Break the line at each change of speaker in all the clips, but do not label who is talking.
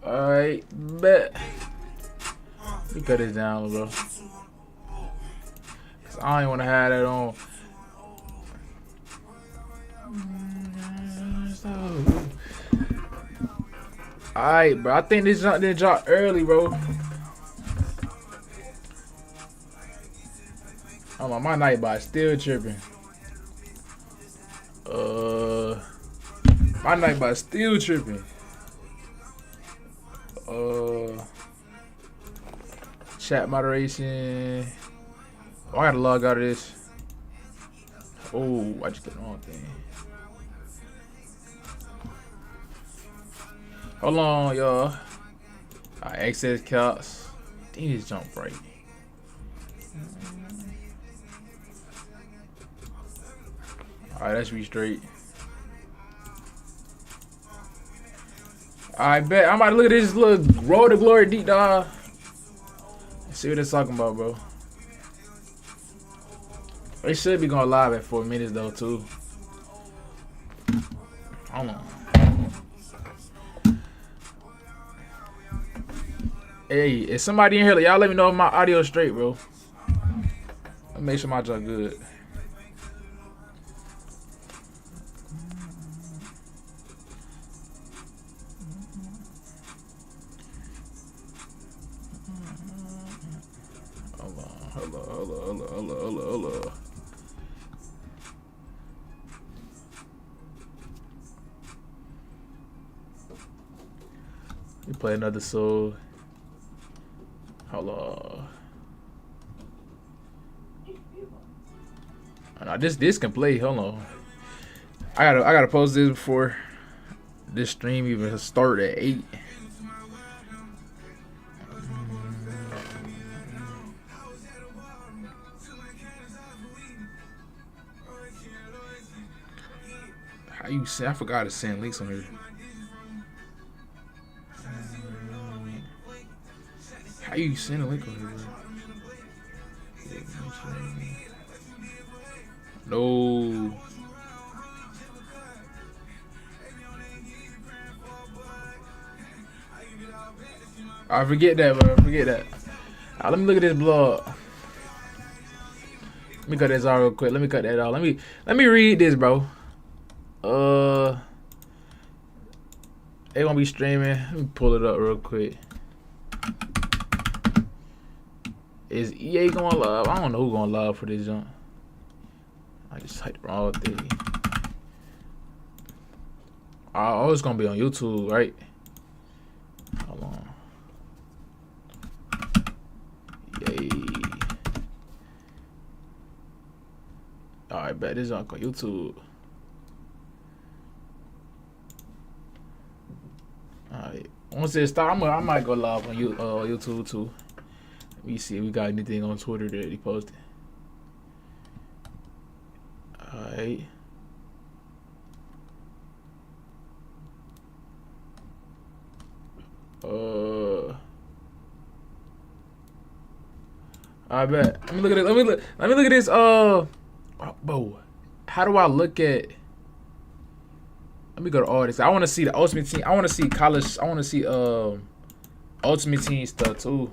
Alright, bet. Let me cut this down, bro. Cause I don't want to have that on. Alright, bro. I think this jump didn't drop early, bro. Oh my Nightbot still tripping. My Nightbot still tripping. Chat moderation. Oh, I gotta log out of this. Oh, I just did the wrong thing. Hold on, y'all. Access counts. Damn, this jump right. Alright, let's be straight. I bet I'm about to look at this little Road to Glory deep dive. See what it's talking about, bro. They should be going live at 4 minutes though, too. Hold on. Hey, is somebody in here? Y'all let me know if my audio is straight, bro. Let me make sure my junk good. Hold on. We play another song. Hold on. Now this can play. Hold on. I gotta post this before this stream even start at 8. How you send? I forgot to send links on here. How you send a link on here, bro? No. I forget that, bro. Forget that. Right, let me look at this blog. Let me cut this out real quick. Let me cut that out. Let me read this, bro. They gonna be streaming. Let me pull it up real quick. Is EA going live? I don't know who going live for this jump. I just typed the wrong thing. Oh, it's gonna be on YouTube, right? Hold on. Yay. Alright, bet this is on YouTube. Alright. Once it starts, I might go live on YouTube too. Let me see if we got anything on Twitter that he posted. Alright. I bet. Let me look at it. Let me look at this. Bro, how do I look at? Let me go to all this. I want to see the Ultimate Team. I want to see college. I want to see Ultimate Team stuff too.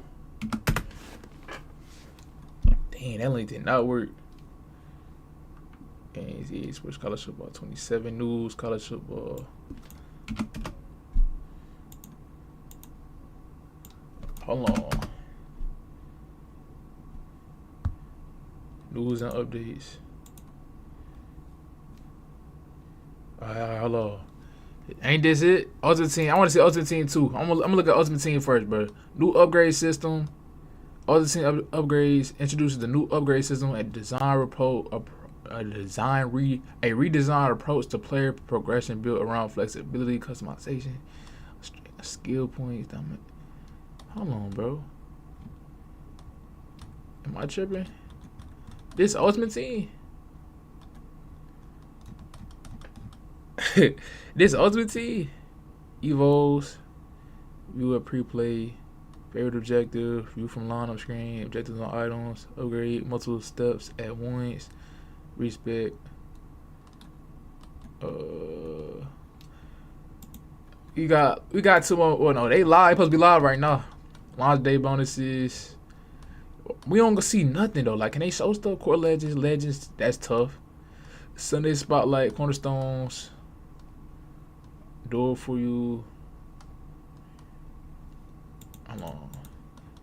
Dang, that link did not work. Games, EA Sports College Football 27 News College Football. Hold on. News and updates. Alright, hold on. Ain't this it? Ultimate Team. I want to see Ultimate Team 2. I'm gonna look at Ultimate Team first, bro. New upgrade system. Ultimate Team upgrades introduces the new upgrade system, a redesigned approach to player progression built around flexibility, customization, skill points. Hold on, bro. Am I tripping? This Ultimate Team. This Ultimate Team evolves. View a pre-play. Favorite objective. View from line up screen. Objectives on items. Upgrade multiple steps at once. Respect. we got two more. Well, no, they live. They supposed to be live right now. Launch day bonuses. We don't see nothing though. Like, can they show stuff? Core legends. That's tough. Sunday spotlight, cornerstones. Do it for you. Hold on.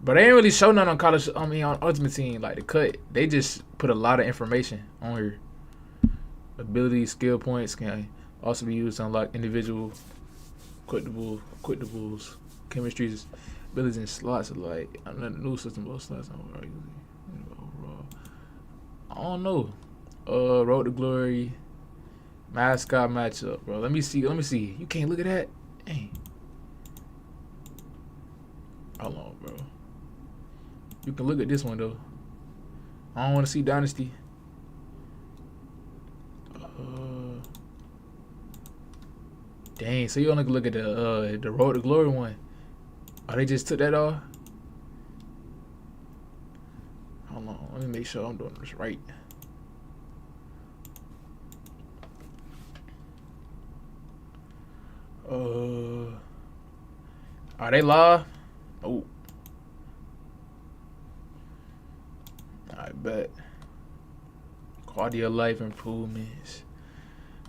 But they ain't really show nothing on college. I mean, on Ultimate Team, like the cut. They just put a lot of information on here. Abilities, skill points can also be used to unlock individual equitables, chemistries, abilities, and slots. Like another new system, both slots overall. I don't know. Road to Glory, mascot matchup, bro. Let me see. You can't look at that. Dang. Hold on, bro. You can look at this one though. I don't want to see Dynasty. Dang, so you only can look at the Road to Glory one. Oh, they just took that off? Hold on, let me make sure I'm doing this right. Are they live? Oh. I bet. Quality of life improvements.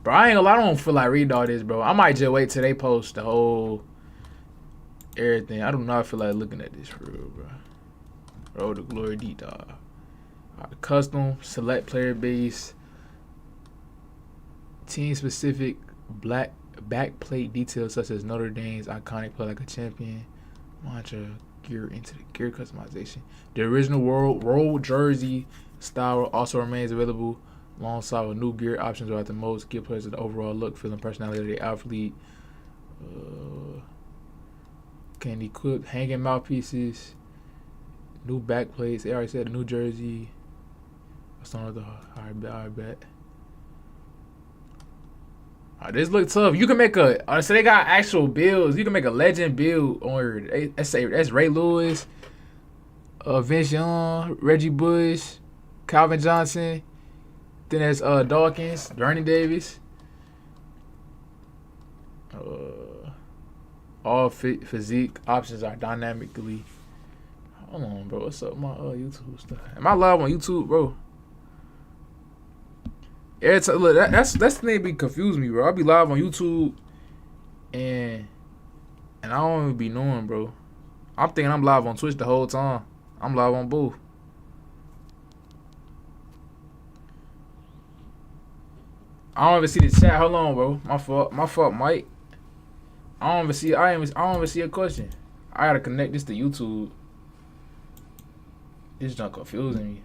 Bro, I ain't gonna lie, I don't feel like reading all this, bro. I might just wait till they post the whole everything. I do not feel like looking at this for real, bro. Road to Glory deep dive. Custom, select player base, team specific black backplate details such as Notre Dame's iconic play like a champion. Mantra gear into the gear customization. The original world jersey style also remains available alongside with new gear options or at the most give players the overall look, feel, and personality of the athlete. Can equip hanging mouthpieces, new backplates. They already said the new jersey. What's on the I bet. This look tough. You can make a. So they got actual builds. You can make a legend build on. That's Ray Lewis, Vince Young, Reggie Bush, Calvin Johnson. Then there's Dawkins, Vernon Davis. All physique options are dynamically. Hold on, bro. What's up, my YouTube stuff? Am I live on YouTube, bro? Look, that's the thing that be confuse me, bro. I'll be live on YouTube, and I don't even be knowing, bro. I'm thinking I'm live on Twitch the whole time. I'm live on both. I don't even see the chat. Hold on, bro. My fault, Mike. I don't even see a question. I gotta connect this to YouTube. This junk confusing me.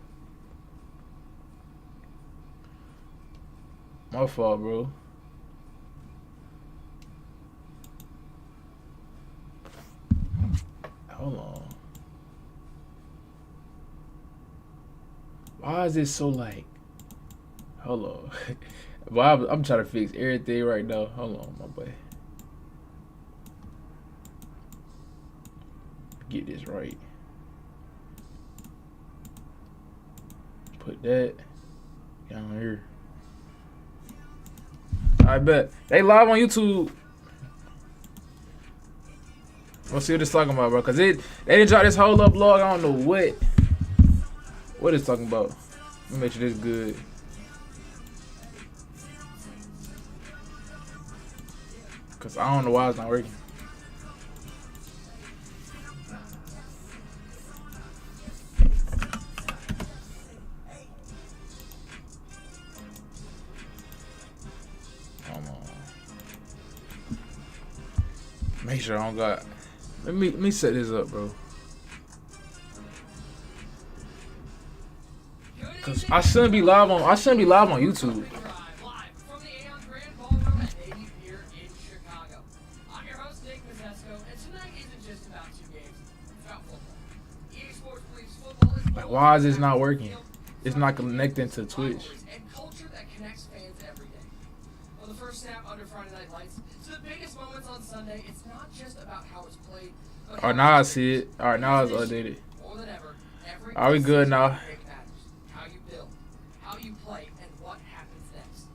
My fault, bro. Hold on. Why is this so like? Hold on. Well, I'm trying to fix everything right now. Hold on, my boy. Get this right. Put that down here. I bet they live on YouTube. We'll see what it's talking about, bro. Cause they didn't drop this whole up vlog. I don't know what it's talking about. Let me make sure this good. Cause I don't know why it's not working. Make sure I don't got. Let me set this up, bro. Cause I shouldn't be live on YouTube. Like, why is this not working? It's not connecting to Twitch. Alright, now I see it. Alright, now it's updated. Are we good now?
How you build, how you play, and what happens next.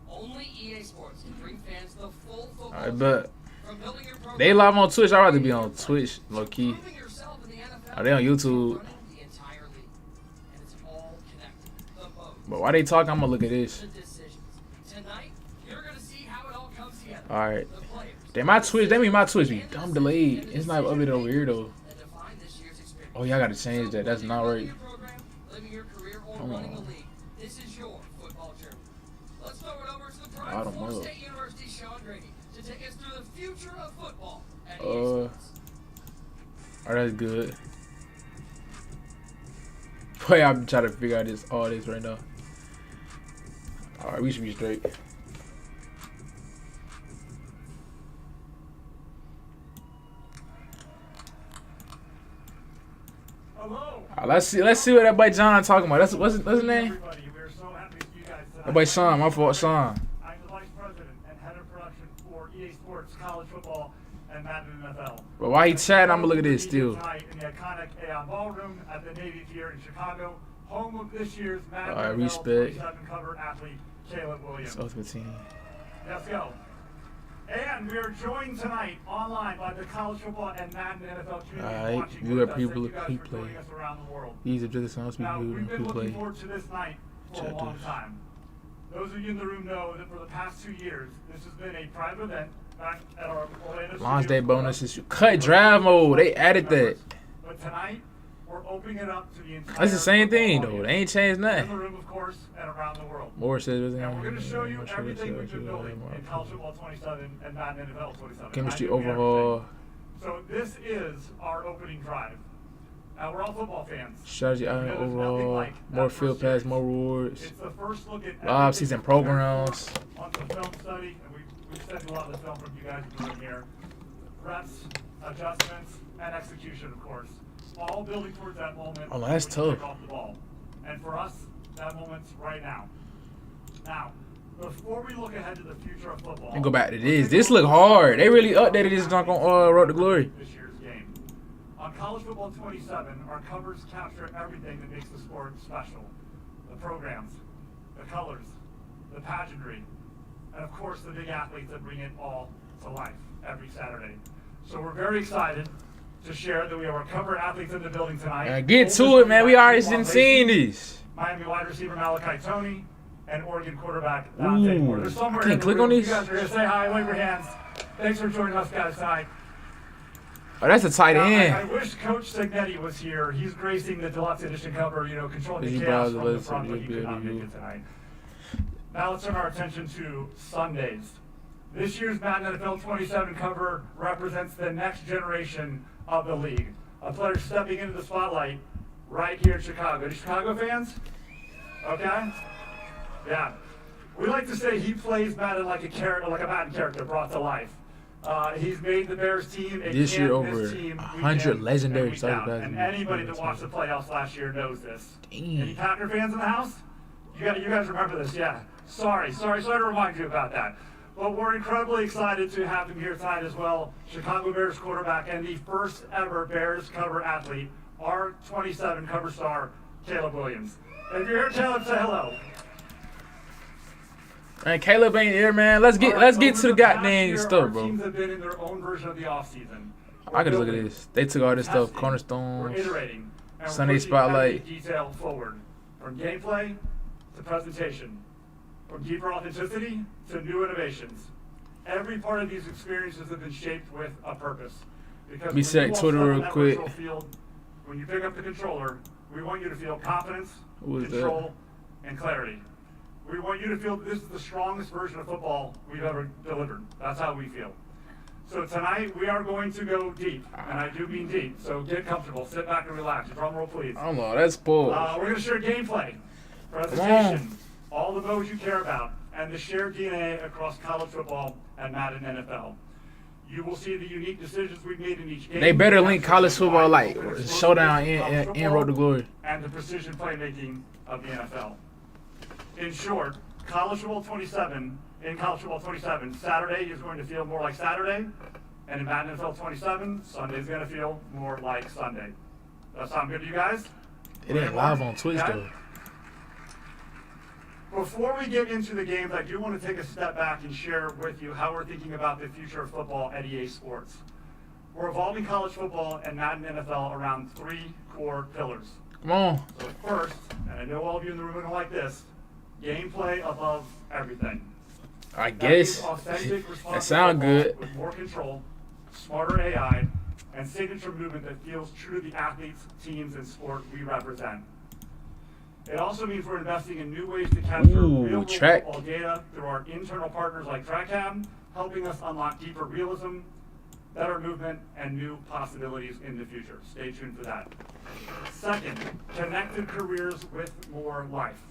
Only EA Sports can bring fans the full football.
I bet.
From building your
They live on Twitch. I'd rather be on Twitch, low key.
Proving yourself in the NFL
Are they on YouTube?
running the entire league. And it's all connected. The vote,
But while they talk, I'm gonna look at this.
the decisions. Tonight, you're gonna see how it all comes together.
All right.
The players,
Damn, my Twitch. That mean my Twitch be dumb delayed. It's not updated over here though.
that define this year's experience.
Oh, y'all gotta change that. That's not right.
Living your career or
Come
running the
on.
league. This is your football journey. Let's throw it over to the
I
prime
don't
Florida
know.
State University Sean Grady to take us through the future of football at EA Sports.
Oh, that's good. Boy, I'm trying to figure out all this right now. All right, we should be straight.
Hello.
Let's see what that boy John talking about. What's his name?
Everybody, we're so happy to see you guys tonight.
That boy Sean. My fault, Sean.
I'm the Vice President and Head of Production for EA Sports College Football and Madden NFL.
But while he chatting, I'm gonna look at this still.
Tonight in the iconic Aon Ballroom at the Navy Pier in Chicago, home of this year's Madden
All right,
NFL
respect.
27 cover athlete Caleb Williams.
It's Ultimate Team.
Let's go. And we are joined tonight online by the college football and Madden NFL community.
Alright,
watching
viewer
with us.
people
Thank you guys
who
for
play.
joining us around the world.
These are just the
Now,
people
we've been
who
looking
play.
forward to this night for a
Check
long
this.
time. Those of you in the room know that for the past 2 years, this has been a private event back at our Orlando
Launch
studios
day
in Florida.
bonuses. Cut drive mode. They added that.
But tonight, we're opening it up to the entire
That's the same thing
football
though. They ain't
audience.
changed
In the
nothing.
room, of course, and around the world.
More says
Now, we're going to show you everything we've been building in College Football 27 and Madden NFL 27.
Chemistry
I do everything.
overhaul.
So this is our opening drive. Now, we're all football fans.
Strategy
You know, there's nothing
overall.
like
More
that
field
first
pass.
series.
More rewards.
It's the first look at
Live
everything
season
we've prepared
programs.
for on the film study, and we've studied a lot of the film from you guys doing here. Reps, adjustments, and execution, of course. All building towards that moment.
Oh, that's
when you
tough.
pick off the ball. And for us, that moment's right now. Now, before we look ahead to the future of football,
And go back to this. This look hard. They really updated this junk on Road to Glory.
this year's game. On College Football 27, our covers capture everything that makes the sport special. The programs, the colors, the pageantry, and of course the big athletes that bring it all to life every Saturday. So we're very excited to share that we have our cover athletes in the building tonight.
Get to it, man. We already been seeing these.
Miami wide receiver Malachi Tony and Oregon quarterback Dante
Ooh,
Moore. There's somewhere
I can't
in the
click
room.
on these?
You guys are here. Say hi, wave your hands. Thanks for joining us, guys, tonight.
Oh, that's a tight
Now, I
end.
wish Coach Signetti was here. He's gracing the deluxe edition cover, controlling
Busy
the chaos
browser,
from the
let's
front,
see
but he
the
could not
review.
make it tonight. Now let's turn our attention to Sundays. This year's Madden NFL 27 cover represents the next generation of the league. A player stepping into the spotlight right here in Chicago. Any Chicago fans? Okay? Yeah. We like to say he plays Madden like a character, like a Madden character brought to life. He's made the Bears team a
This year
can't-miss
over
team week
100
in
legendary
and week
starting
out.
passes.
And anybody that watched the playoffs last year knows this.
Damn.
Any Packer fans in the house? You guys remember this, yeah. Sorry to remind you about that. But we're incredibly excited to have him here tonight as well. Chicago Bears quarterback and the first ever Bears cover athlete, our 27 cover star, Caleb Williams. If you're here, Caleb, say hello.
Man, Caleb ain't here, man. Let's get
Over
to the
past
goddamn
year,
stuff,
our
bro.
teams have been in their own version of the offseason.
I can just look at this. They took all this stuff.
We're
Cornerstones.
iterating. And we're
Sunday
pushing
Spotlight.
every detail forward, from gameplay to presentation, from deeper authenticity to new innovations. Every part of these experiences have been shaped with a purpose. Because
Me
when
check
you walk
Twitter
up on
real
that
quick.
virtual field, when you pick up the controller, we want you to feel confidence,
Who is that?
control, and clarity. We want you to feel that this is the strongest version of football we've ever delivered. That's how we feel. So tonight we are going to go deep, and I do mean deep. So get comfortable, sit back and relax. Drum roll, please.
I don't know. That's bull.
We're going to share gameplay, presentation, all the modes you care about, and the shared DNA across college football and Madden NFL. You will see the unique decisions we've made in each game.
They better link college football like
Explosiveness of
showdown in
football
Road to Glory.
and the precision playmaking of the NFL. In short, College Football 27, in College Football 27, Saturday is going to feel more like Saturday, and in Madden NFL 27, Sunday is going to feel more like Sunday. That sound good to you guys?
It ain't live on Twitch
Okay?
though.
Before we get into the games, I do want to take a step back and share with you how we're thinking about the future of football at EA Sports. We're evolving college football and Madden NFL around 3 core pillars.
Come on.
So first, and I know all of you in the room are going to like this, gameplay above everything.
I
That
guess.
means authentic, responsive
That sound
football
good.
With more control, smarter AI, and signature movement that feels true to the athletes, teams, and sport we represent. It also means we're investing in new ways to capture real-world
track.
football data through our internal partners like TrackCam, helping us unlock deeper realism, better movement, and new possibilities in the future. Stay tuned for that. Second, connected careers with more life.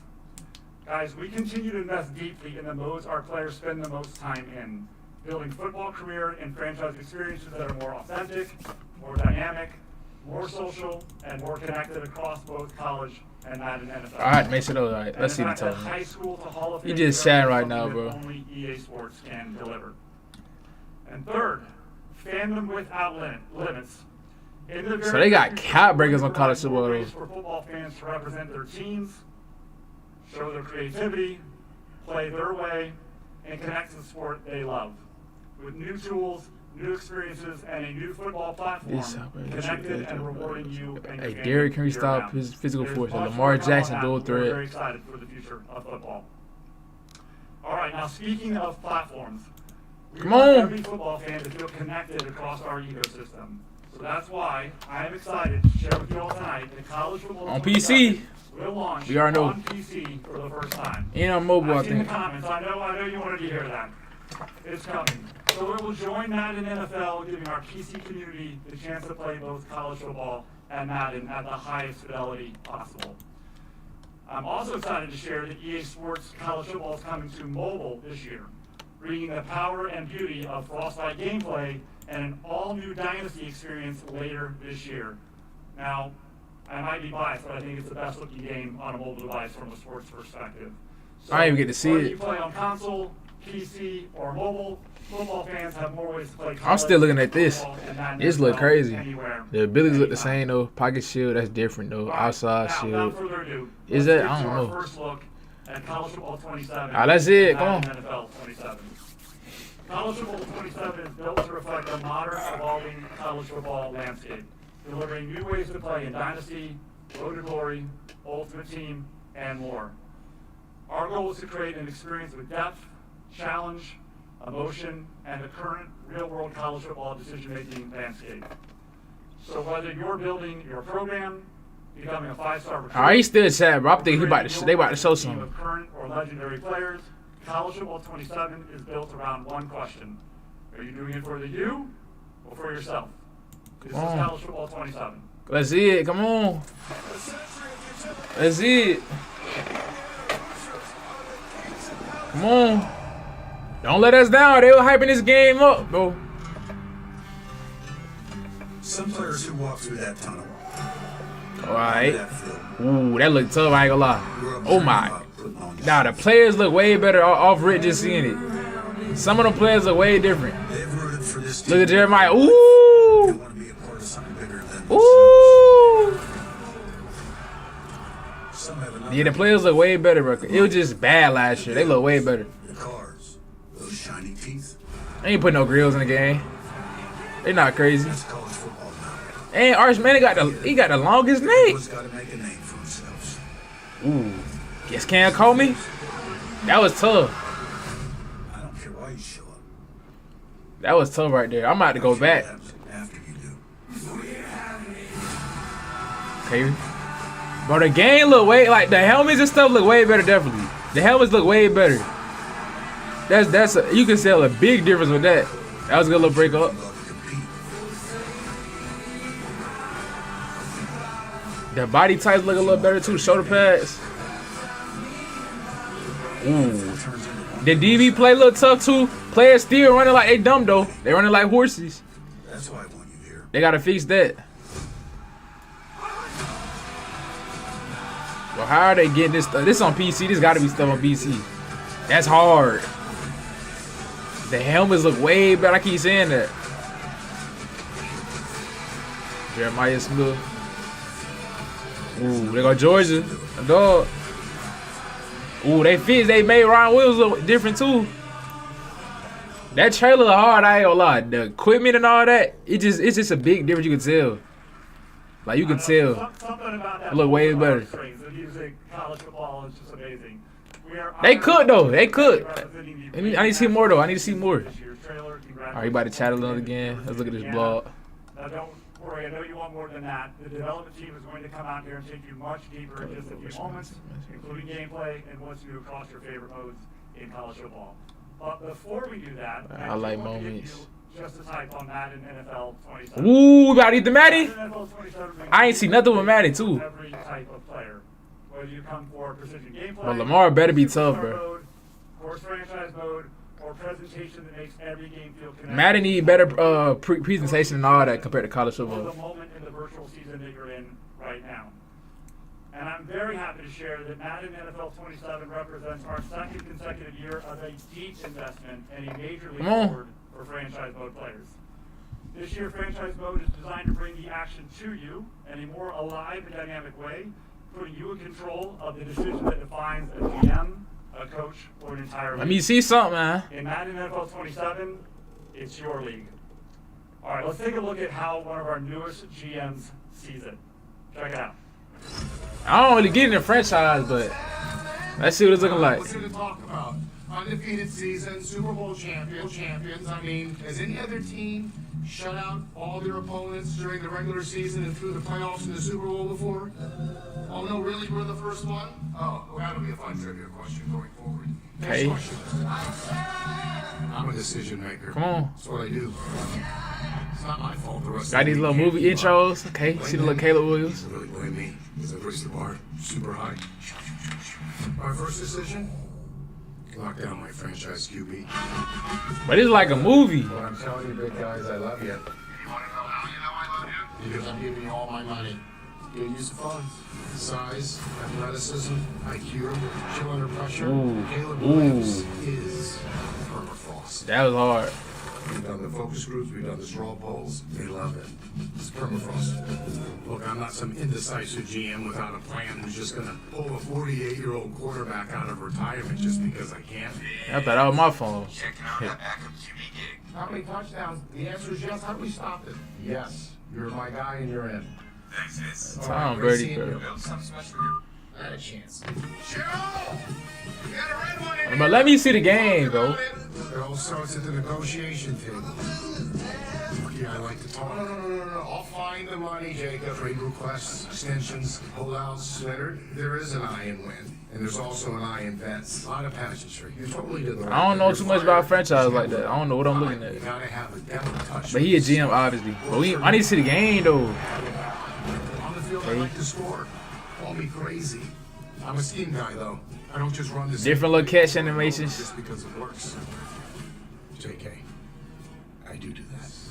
Guys, we continue to invest deeply in the modes our players spend the most time in, building football career and franchise experiences that are more authentic, more dynamic, more social, and more connected across both college and Madden NFL.
All right, make sure those. All right, let's see the
And in fact,
total.
at high school to Hall of
You
Fame
just
career
chatting
is
right now,
something
bro.
that only EA Sports can deliver. And third, fandom without limits. In the
So
very
they got
future,
cat breakers
we
on college
provide more
football,
ways for football fans to represent their teams, show their creativity, play their way, and connect to the sport they love. With new tools, new experiences, and a new football platform,
This operator
connected
should
and
be
rewarding you and your
Hey,
family
Derrick Henry stop
year-round.
his physical
There's
force.
much
Lamar
more to come on
Jackson
that.
dual
We're
threat.
very excited for the future of football. All right, now speaking of platforms, we
Come
want
on.
every football fan to feel connected across our ecosystem. So that's why I am excited to share with you all tonight that college football
On PC.
will launch
We already know.
on PC for the first time.
And on mobile, I
I've seen the
think.
comments. I know you wanted to hear that. It's coming. So it will join Madden NFL, giving our PC community the chance to play both college football and Madden at the highest fidelity possible. I'm also excited to share that EA Sports College Football is coming to mobile this year, bringing the power and beauty of Frostbite gameplay and an all-new Dynasty experience later this year. Now, I might be biased, but I think it's the best-looking game on a mobile device from a sports perspective. So,
I didn't even get to see
whether
it.
you play on console, PC, or mobile, football fans have more ways to play college
I'm still looking at this.
football and Madden
This look
NFL
crazy.
anywhere,
The abilities look the
anytime.
same though. Pocket shield, that's different though.
All right,
Outside
now,
shield.
without further ado,
Is
let's
that?
get
I
to
don't
our
know.
First look at College Football 27.
That's it.
and
Come on.
Madden NFL 27. College Football 27 is built to reflect the modern, evolving college football landscape, delivering new ways to play in Dynasty, Road to Glory, Ultimate Team, and more. Our goal is to create an experience with depth, challenge, emotion, and the current real-world college football decision-making landscape. So whether you're building your program, becoming a 5-star recruit,
Alright, he's still chat, bro. I think he about to,
creating
they about to show
your team
something.
of current or legendary players, College Football 27 is built around one question. Are you doing it for the you or for yourself? This is
on.
College Football 27.
Let's see it. Come on. Let's see it. Come on. Don't let us down. They were hyping this game up, bro.
Some players who walk through that tunnel.
Alright.
That field,
Ooh, that looked tough. I ain't gonna lie.
grew up
Oh
dreaming
my.
about putting on this.
Nah, the players look way better off Rick just seeing it. Some of them players look way different.
They've rooted for this team.
Look at Jeremiah.
They
Ooh.
want to be a part of something bigger than themselves.
Ooh.
Some have another.
Yeah, the players look way better, bro. It was just bad last year. They look way better.
The cars, those shiny teeth.
They ain't putting no grills in the game. They not crazy.
That's college football now.
And Arch Man, he got the longest neck.
Everyone's got to make a name for themselves.
Ooh. Guess can't call me? That was tough.
I don't care why you show up.
That was tough right there. I'm about to go
What
back.
happens after you do.
Okay. Bro, the game look way like the helmets and stuff look way better. Definitely, the helmets look way better. You can tell a big difference with that. That was a good little break up.
Love to compete.
The body types look a little better too. Shoulder pads. Ooh.
Turns into one.
The DB play look tough too. Players still running like they dumb though. They running like horses.
That's why I want you here.
They gotta fix that. Well, how are they getting this stuff? This on PC. This gotta be stuff on PC. That's hard. The helmets look way better. I keep saying that. Jeremiah Smith. Ooh, they go Georgia. A dog. Ooh, they fit. They made Ryan Williams look different too. That trailer hard. I ain't gonna lie. The equipment and all that. It's just a big difference. You can tell. Like you can tell.
Something about that.
It look way better.
The music, college football is just amazing.
They could though. They could. I need to see more though. I need to see more. All right, you about to chat a little again. Let's look at this blog.
Now don't worry. I know you want more than that. The development team is going to come out here and take you much deeper in just a few moments, including gameplay and what's new across your favorite modes in college football. But before we do that,
I like moments.
Just a type on Madden NFL 27.
Ooh, we gotta eat the Madden.
NFL 27
I ain't seen nothing with Madden too.
Every type of player, whether you come for precision gameplay,
But Lamar better be tough,
superstar
bro.
mode, course franchise mode, or presentation that makes every game feel connected.
Madden need better presentation and all that compared to college
For the
football.
moment in the virtual season that you're in right now. And I'm very happy to share that Madden NFL 27 represents our second consecutive year of a deep investment and a major leap forward for franchise mode players. This year, franchise mode is designed to bring the action to you in a more alive and dynamic way, putting you in control of the decision that defines a GM, a coach, or an entire league.
Let me see something, man.
In Madden NFL 27, it's your league. All right, let's take a look at how one of our newest GMs sees it. Check it out.
I don't really get in the franchise, but let's see what it's looking like.
What's there to talk about? Undefeated season, Super Bowl champions. I mean, has any other team shut out all their opponents during the regular season and through the playoffs in the Super Bowl before? Oh no, really? We're the first one? Oh, well, that'll be a fun trivia question going forward.
Okay.
Next question. I'm a decision maker.
Come on.
That's what I do. It's not my fault the rest
Got
of
these
the
little
league
movie
can't keep up.
intros. Okay, see the little Caleb Williams.
You really blame me because I raised the bar super high. My first decision? Lock down my franchise QB.
But it's like a movie.
What I'm telling you, big guys, I love you. You want to know how you know I love you? Because I'm giving you all my money. Good use of funds. Size, athleticism, IQ, chill under pressure.
Ooh.
Caleb
Ooh.
Williams is permafrost.
That was hard.
We've done the focus groups, we've done the straw polls. They love it. It's permafrost. Look, I'm not some indecisive GM without a plan who's just going to pull a 48-year-old quarterback out of retirement just because I can.
I thought that was my phone.
Checking out that backup QB gig. How many touchdowns? The answer is yes. How do we stop it? Yes. You're my guy and you're in. Thanks, Vince.
Tom Brady, bro.
Build something special here. Not a chance. Cheryl! You got a red one in
But let me see the game, bro.
It all starts at the negotiation table. Yeah, I like to talk. No. I'll find the money, Jacob. Trade requests, extensions, holdouts. There is an I in win. And there's also an I in vets. A lot of pageantry. You totally did the right
I don't know
thing.
too much about franchise like that. I don't know what I'm looking at.
You gotta have a depth touch.
But he a GM, obviously. But I need to see the game, though.
On the field, I like to score. Call me crazy. I'm a scheme guy, though. I don't just run this.
Different little catch animations.
Just because it works. JK, I do that.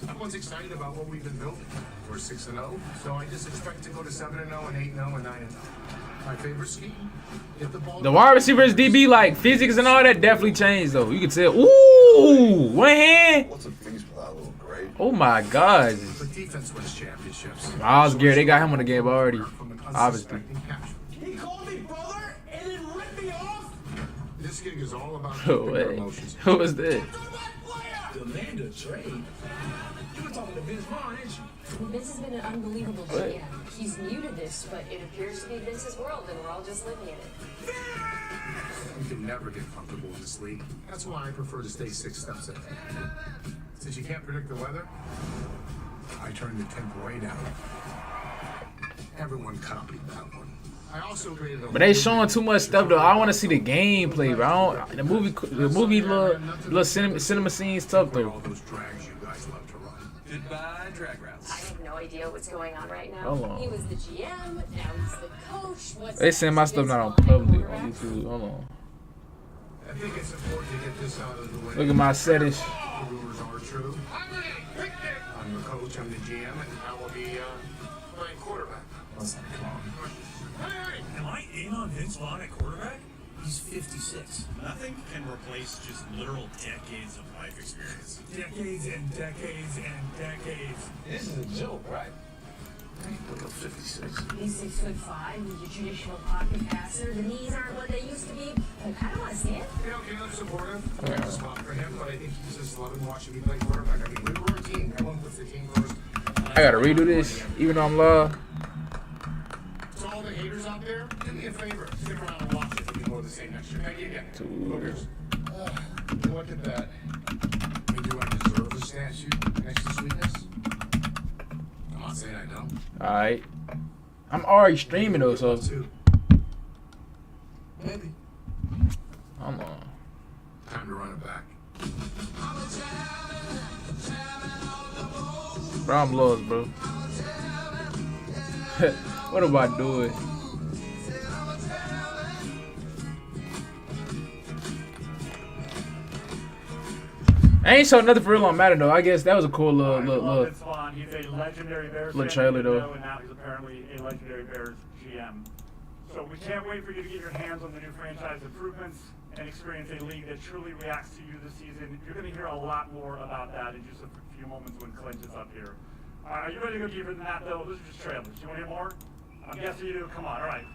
Everyone's excited about what we've been building. We're 6-0, so I just expect to go to 7-0 and 8-0 and 9-0. My favorite scheme: get the ball.
The wide receivers, DB, like physics and all that, definitely changed though. You can tell. Ooh, one hand.
What's a beast without a little grade?
Oh my God.
The defense wins championships.
Miles Garrett, they got him on the game already. Obviously.
He called me brother and then ripped me off.
This gig is all about
Oh,
keeping your
wait.
emotions.
Who was that?
Demand a trade. You were talking to Vince Vaughn, ain't you?
Vince has been an unbelievable
What?
GM. He's new to this, but it appears to be Vince's world, and we're all just living in it.
You can never get comfortable in this league. That's why I prefer to stay 6 steps ahead. Since you can't predict the weather, I turn the tempo way down. Everyone copied that one. I also created a
But they showing too much stuff though. I want to see the gameplay, bro. I don't, the movie little cinema scenes tough
for
though.
all those drags you guys love to run.
Goodbye, drag routes.
I have no idea what's going on right now.
Hold on.
He was the GM, now he's the coach. What's
They send my stuff not on public on YouTube. Hold on.
I think it's important to get this out of the way.
Look at my settings.
The rumors are true. I'm the coach, I'm the GM, and I will be playing quarterback.
Am I in on Vince Vaughn at quarterback?
He's 56.
Nothing can replace just literal decades of life experience.
Decades and decades and decades.
This is a joke, right?
What about 56?
He's 6'5", he's a traditional pocket passer. The knees aren't what they used to be. Like, I don't want to see it.
You know, I'm supportive. There's a spot for him, but I think he's just loving watching me play quarterback. I mean, we're a team. Everyone puts the team first.
I gotta redo this, even though I'm live.
To all the haters out there, do me a favor. Stick around and watch it. It'll be more of the same next year. Thank you again. Focus. Look at that. I mean, do I deserve a statue next to Sweetness? I'm not saying I don't.
Alright. I'm already streaming though, so.
Too. Maybe.
Hold on.
Time to run it back.
Bro, I'm lost, bro. What am I doing? I ain't showing nothing for real on Madden though. I guess that was a cool little
He's a legendary Bears
little
fan,
trailer, though.
and now he's apparently a legendary Bears GM. So we can't wait for you to get your hands on the new franchise improvements and experience a league that truly reacts to you this season. You're going to hear a lot more about that in just a few moments when Clint is up here. Are you ready to go deeper than that, though? Those are just trailers. You want to hear more? I'm guessing you do. Come on. All right.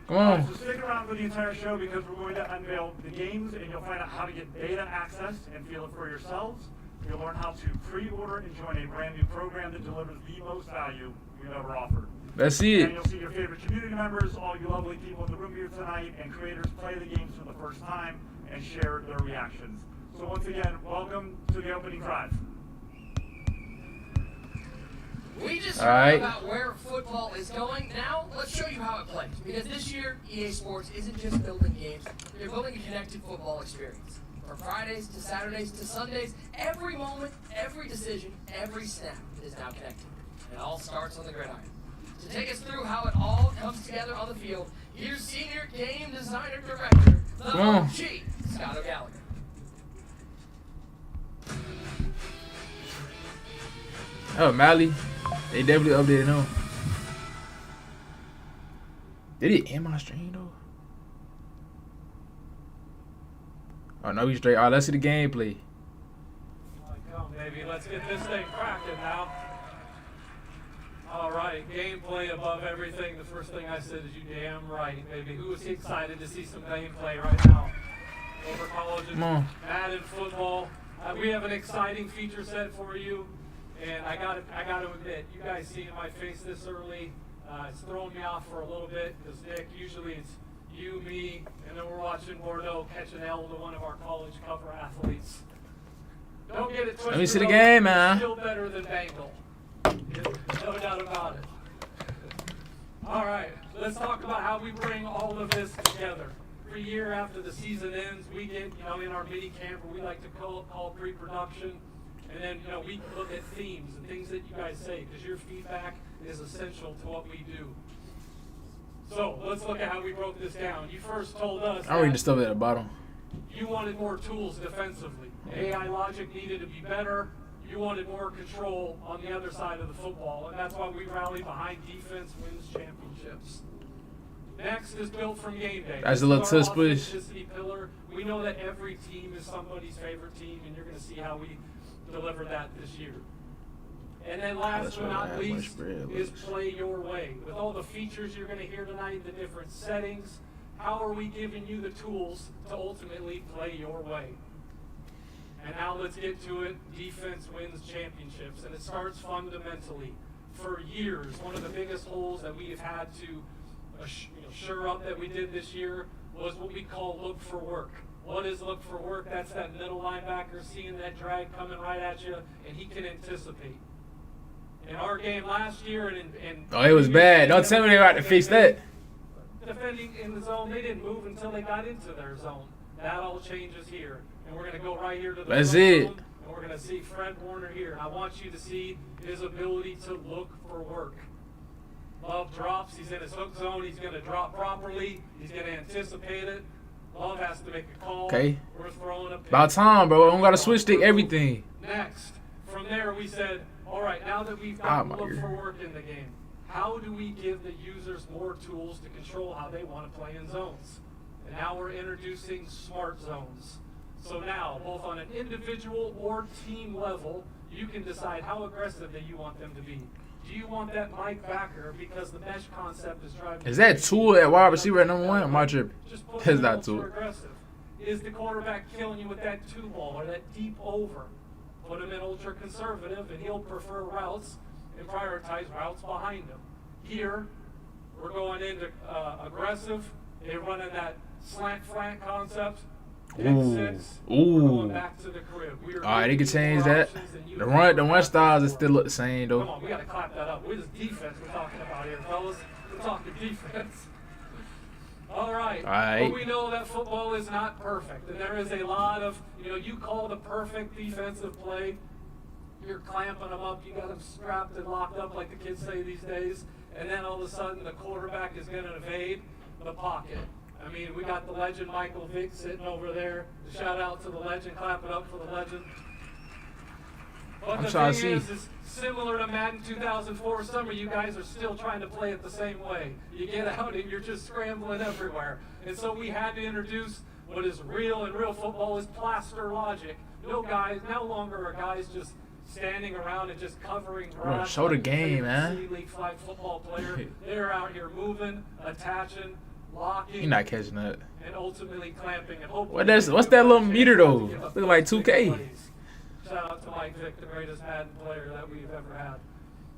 Come on.
So stick around for the entire show because we're going to unveil the games and you'll find out how to get beta access and feel it for yourselves. You'll learn how to pre-order and join a brand new program that delivers the most value we've ever offered.
Let's see
And
it.
you'll see your favorite community members, all you lovely people in the room here tonight, and creators play the games for the first time and share their reactions. So once again, welcome to the opening drive.
We just
All
heard
right.
about where football is going. Now, let's show you how it plays. Because this year, EA Sports isn't just building games, they're building a connected football experience. From Fridays to Saturdays to Sundays, every moment, every decision, every snap is now connected. It all starts on the gridiron. To take us through how it all comes together on the field, here's Senior Game Designer Director, the
Come on.
OG, Scott O'Gallagher.
Oh, Mally. They definitely updated him. Did it end my stream though? Oh no, we straight. Alright, let's see the gameplay.
Come, baby, let's get this thing cracking now. All right, gameplay above everything. The first thing I said is you damn right, baby. Who is excited to see some gameplay right now? Over colleges,
Come on.
Madden football. We have an exciting feature set for you, and I got to admit, you guys seeing my face this early, it's thrown me off for a little bit because Nick, usually it's you, me, and then we're watching Bordeaux catch an L to one of our college cover athletes. Don't get it twisted.
Let me see the
though.
game, man.
Still better than Bengal. No doubt about it. All right, let's talk about how we bring all of this together. Every year after the season ends, we get, in our mini camp, where we like to call pre-production, and then, we look at themes and things that you guys say, because your feedback is essential to what we do. So let's look at how we broke this down. You first told us
I'm reading the
that
stuff at the bottom.
you wanted more tools defensively. AI logic needed to be better. You wanted more control on the other side of the football, and that's why we rally behind defense wins championships. Next is built from game day.
That's a
This
little
is our
tush push.
authenticity pillar. We know that every team is somebody's favorite team, and you're going to see how we deliver that this year. And then last
That's
but
why I
not
have
least
much spread,
is
looks.
play your way. With all the features you're going to hear tonight, the different settings, how are we giving you the tools to ultimately play your way? And now let's get to it. Defense wins championships, and it starts fundamentally. For years, one of the biggest holes that we have had to shore up that we did this year was what we call look for work. What is look for work? That's that middle linebacker seeing that drag coming right at you, and he can anticipate. In our game last year, and
Oh, it was bad. Don't tell me they about to fix that.
Defending in the zone, they didn't move until they got into their zone. That all changes here. And we're going to go right here to the
That's
zone,
it.
and we're going to see Fred Warner here. And I want you to see his ability to look for work. Love drops. He's in his hook zone. He's going to drop properly. He's going to anticipate it. Love has to make a call.
Okay.
We're throwing a pick.
About time, bro. I don't got to switch stick everything.
Next, from there we said, all right, now that we've
Ah,
got
my
look
ear.
for work in the game, how do we give the users more tools to control how they want to play in zones? And now we're introducing smart zones. So now, both on an individual or team level, you can decide how aggressive that you want them to be. Do you want that Mike backer because the mesh concept is driving?
Is that Tua at wide receiver at number 1? Am I tripping?
Just put
That's
him
not
ultra
Tua.
aggressive. Is the quarterback killing you with that 2-ball or that deep over? Put him in ultra conservative, and he'll prefer routes and prioritize routes behind him. Here, we're going into aggressive. They're running that slant concept.
Ooh.
Six.
Ooh.
We're going back to the crib.
All right, they can change that. The run styles is still look the same though.
Come on, we got to clap that up. We're just defense we're talking about here, fellas. We're talking defense. All right.
All right.
But we know that football is not perfect, and there is a lot of, you call the perfect defensive play. You're clamping them up. You got them strapped and locked up, like the kids say these days, and then all of a sudden the quarterback is going to evade the pocket. I mean, we got the legend Michael Vick sitting over there. Shout out to the legend. Clap it up for the legend. But
I'm
the
trying
thing
to see.
is similar to Madden 2004. Some of you guys are still trying to play it the same way. You get out and you're just scrambling everywhere. And so we had to introduce what is real, and real football is plaster logic. No longer are guys just standing around and just covering grass.
Show the
like
game, man.
City League flag football player. They're out here moving, attaching, locking.
You're not catching that.
And ultimately clamping and hoping.
What's that little meter though? Look like 2K.
Shout out to Mike Vick, the greatest Madden player that we've ever had.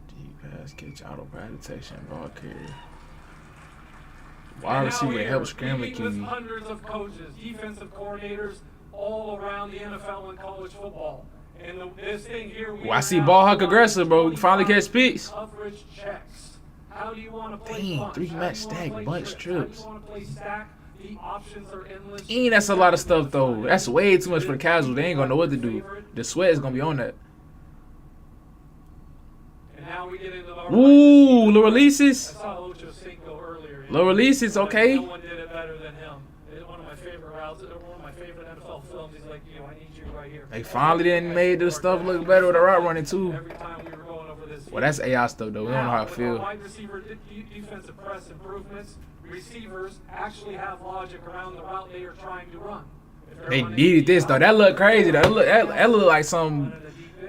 Deep pass, catch, auto pass detection, ball carrier. Wide receiver helps scrambling
QB. With
QB.
hundreds of coaches, defensive coordinators all around the NFL and college football. And this thing here,
I see ball hawk aggressive, bro. We can finally catch speeds.
Coverage checks. How do you want to play?
Dang,
bunch?
3
How do
match
you wanna
stack,
play
bunch
trips?
trips.
How do you want to play stack? The options are endless.
That's a lot of stuff though. That's way too much for the casuals. They ain't gonna know what to do. The sweat is gonna be on that.
And now we get into the
Ooh, low releases.
I saw Ocho Cinco earlier.
Low releases, okay.
No one did it better than him. It's one of my favorite routes, one of my favorite NFL films. He's like, I need you right here.
They finally didn't made the stuff look better with the route running too.
Every time we were going over this.
Well, that's AI stuff though. We don't know how it
With
feel.
wide receiver defensive press improvements, receivers actually have logic around the route they are trying to run.
They needed this though. That look crazy though. That look like some.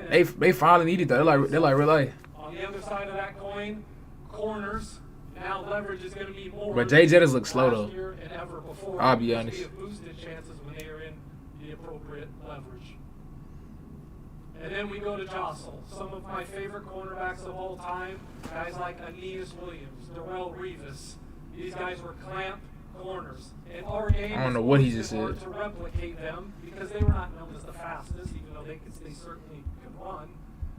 They finally needed that. They're like real life.
On the other side of that coin, corners. Now leverage is going to be more.
But Jay Jettis looks slow
last
though.
year and ever before.
I'll be
Because
honest.
We have boosted chances when they are in the appropriate leverage. And then we go to jostle. Some of my favorite cornerbacks of all time, guys like Aeneas Williams, Darrell Revis. These guys were clamp corners. In our game,
I don't know what he
it's
just
hard
said.
to replicate them because they were not known as the fastest, even though they certainly could run.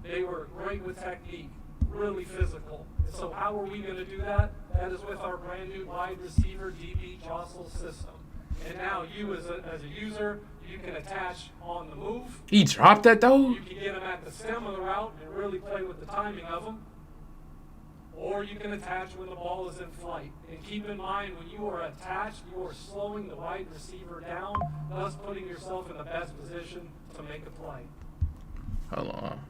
They were great with technique, really physical. So how are we going to do that? That is with our brand new wide receiver DB jostle system. And now you as a user, you can attach on the move.
He dropped that though.
You can get them at the stem of the route and really play with the timing of them. Or you can attach when the ball is in flight. And keep in mind, when you are attached, you are slowing the wide receiver down, thus putting yourself in the best position to make a play.
Hold on.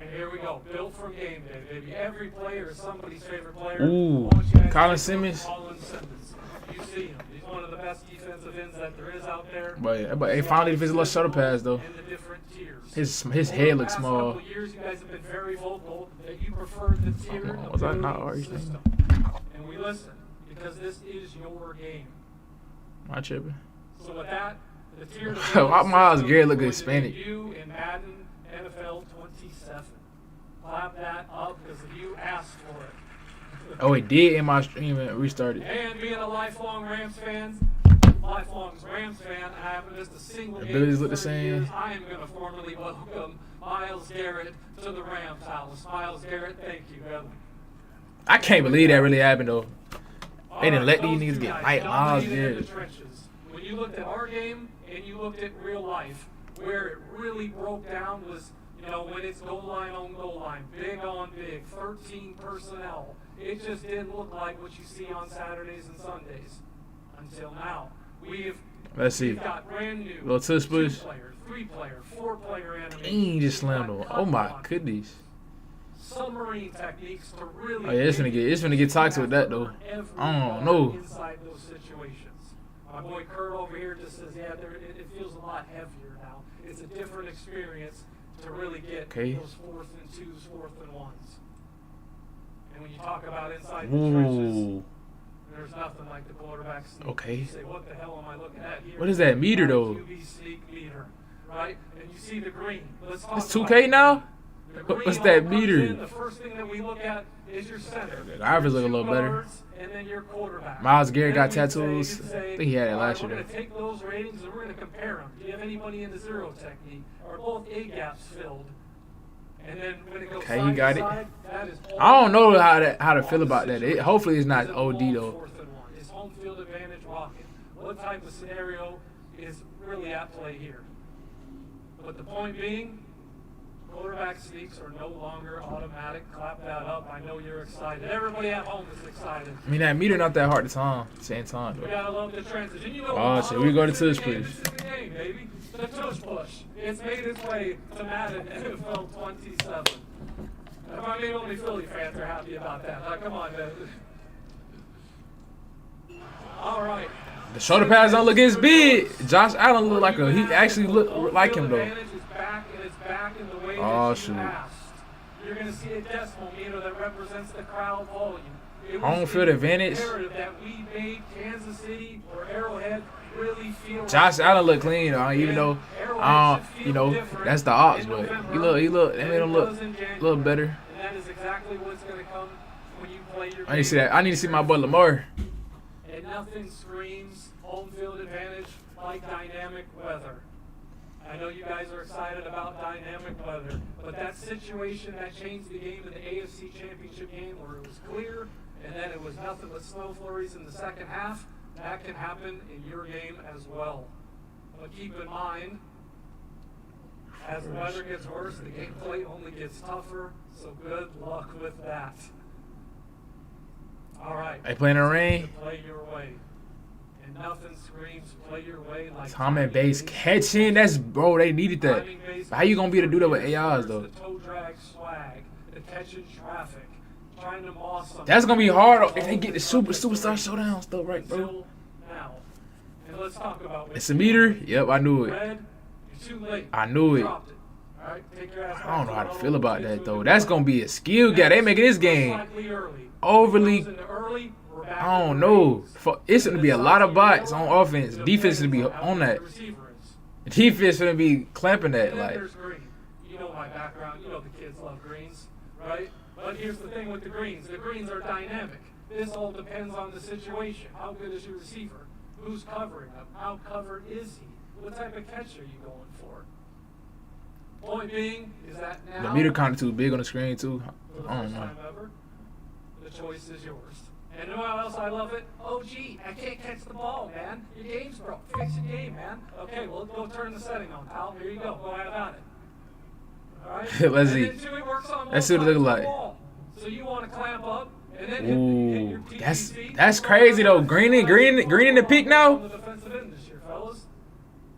And here we go. Built from game day, baby. Every player is somebody's favorite player.
Ooh,
I want you guys
Colin
to
Simmons.
Colin Simmons. You see him. He's one of the best defensive ends that there is out there.
But hey, finally the little shuttle pass though.
In the different tiers.
His head looks
Over the
small.
past couple years, you guys have been very vocal that you prefer the tiered
Was that not
ability
Ari's
system. And we listen because this is your game.
Am I tripping?
So with that, the tiered
Why Myles Garrett look
going to
Hispanic?
debut in Madden NFL 27. Clap that up because you asked for it.
Oh, it did in my stream and restarted.
And being a lifelong Rams fan, and I haven't missed a single game
Abilities
in
look the
30
same.
years, I am going to formally welcome Myles Garrett to the Rams house. Myles Garrett, thank you, brother.
I can't believe that really happened though. They didn't let
Those
these niggas
two
get
guys
light Myles
dominated in
Garrett.
the trenches. When you looked at our game and you looked at real life, where it really broke down was, when it's goal line on goal line, big on big, 13 personnel. It just didn't look like what you see on Saturdays and Sundays until now. We've got brand new
Little tush push.
2-player, 3-player, 4-player animation.
Dang, just slammed him. Oh my goodness.
Submarine techniques to really.
Oh yeah, it's gonna get toxic with that though. I don't know.
Inside those situations. My boy Kurt over here just says, it feels a lot heavier now. It's a different experience to really get
Okay.
those 4th and 2s, 4th and 1s. And when you talk about inside the trenches,
Ooh.
there's nothing like the quarterback sneak.
Okay.
You say, what the hell am I looking at here?
What is that meter, though?
QB sneak meter, right? And you see the green. Let's talk
It's
about
2K
it.
now?
The green
What's
all
that
comes
meter?
in. The first thing that we look at is your center.
The graphics look a little
Your
better.
guards, and then your quarterback.
Miles Garrett
Then
got
you
tattoos.
say,
I think he had it
all
last
right,
year,
We're
though.
going to take those ratings and we're going to compare them. Do you have anybody in the zero technique? Are both A gaps filled? And then when it goes
Okay,
side
you got
to
it.
side, that is all
I don't know how to
all
feel
the
about that.
situation.
Hopefully it's not
Is it
OD,
long
though.
4th and 1? Is home field advantage rocking? What type of scenario is really at play here? But the point being, quarterback sneaks are no longer automatic. Clap that up. I know you're excited. Everybody at home is excited.
I mean, that meter not that hard to time. Same time,
We
though.
gotta love the transition. You know,
Oh, shit, we go to tush
push.
push.
This is the game, baby. The tush push. It's made its way to Madden NFL 27. I mean, only Philly fans are happy about that. Like, come on, man. All right.
The shoulder pads don't look as big. Josh Allen look like he actually look like him, though.
Advantage is back, and it's back in the way
Oh,
that you
shoot.
asked. You're going to see a decimal meter that represents the crowd volume. It
Home
was
field advantage.
imperative that we made Kansas City or Arrowhead really feel
Josh
like
Allen look clean, even though, that's the ops, but he look, they made him look a little better.
And that is exactly what's going to come when you play your
I need to see
game.
that. I need to see my boy Lamar.
And nothing screams home field advantage like dynamic weather. I know you guys are excited about dynamic weather, but that situation that changed the game in the AFC Championship game where it was clear and then it was nothing but snow flurries in the second half, that can happen in your game as well. But keep in mind, as the weather gets worse, the gameplay only gets tougher, so good luck with that. All right.
They playing in the rain.
Play your way. And nothing screams play your way like
Tom and base catching. That's bro. They needed that. But how you gonna be able to do that with AIs though?
The toe drag swag, the catching traffic, trying to moss something.
That's gonna be hard if they get the superstar showdown stuff right, bro.
Until now. And let's talk about it.
It's a meter. Yep, I knew it.
Red, you're too late.
I knew it.
Dropped it. All right, take your ass
I don't know how
back
to
the
feel
road,
about
get
that
to
though.
it.
That's gonna be a skill guy. They making this game
Slightly early.
overly.
Goes into early, we're back
I
in
don't
the
know.
range.
It's gonna be a lot of bots on offense. Defense gonna be on that. Defense gonna be clamping that.
And then
Like,
there's green. You know my background. You know the kids love greens, right? But here's the thing with the greens. The greens are dynamic. This all depends on the situation. How good is your receiver? Who's covering him? How covered is he? What type of catch are you going for? Point being is that now,
the meter kind of too big on the screen too.
for the
I don't
first
know.
time ever, the choice is yours. And you know how else I love it? Oh, gee, I can't catch the ball, man. Your game's broke. Fix your game, man. Okay, well, go turn the setting on, pal. Here you go. Go ahead about it. All right?
Let's
And
see.
then, too, it works on both
Let's see what it
sides
look
of the
like.
ball. So you want to clamp up and then hit
Ooh,
your
that's
PPC.
crazy though. Green in the peak
On
now.
the defensive end this year, fellas.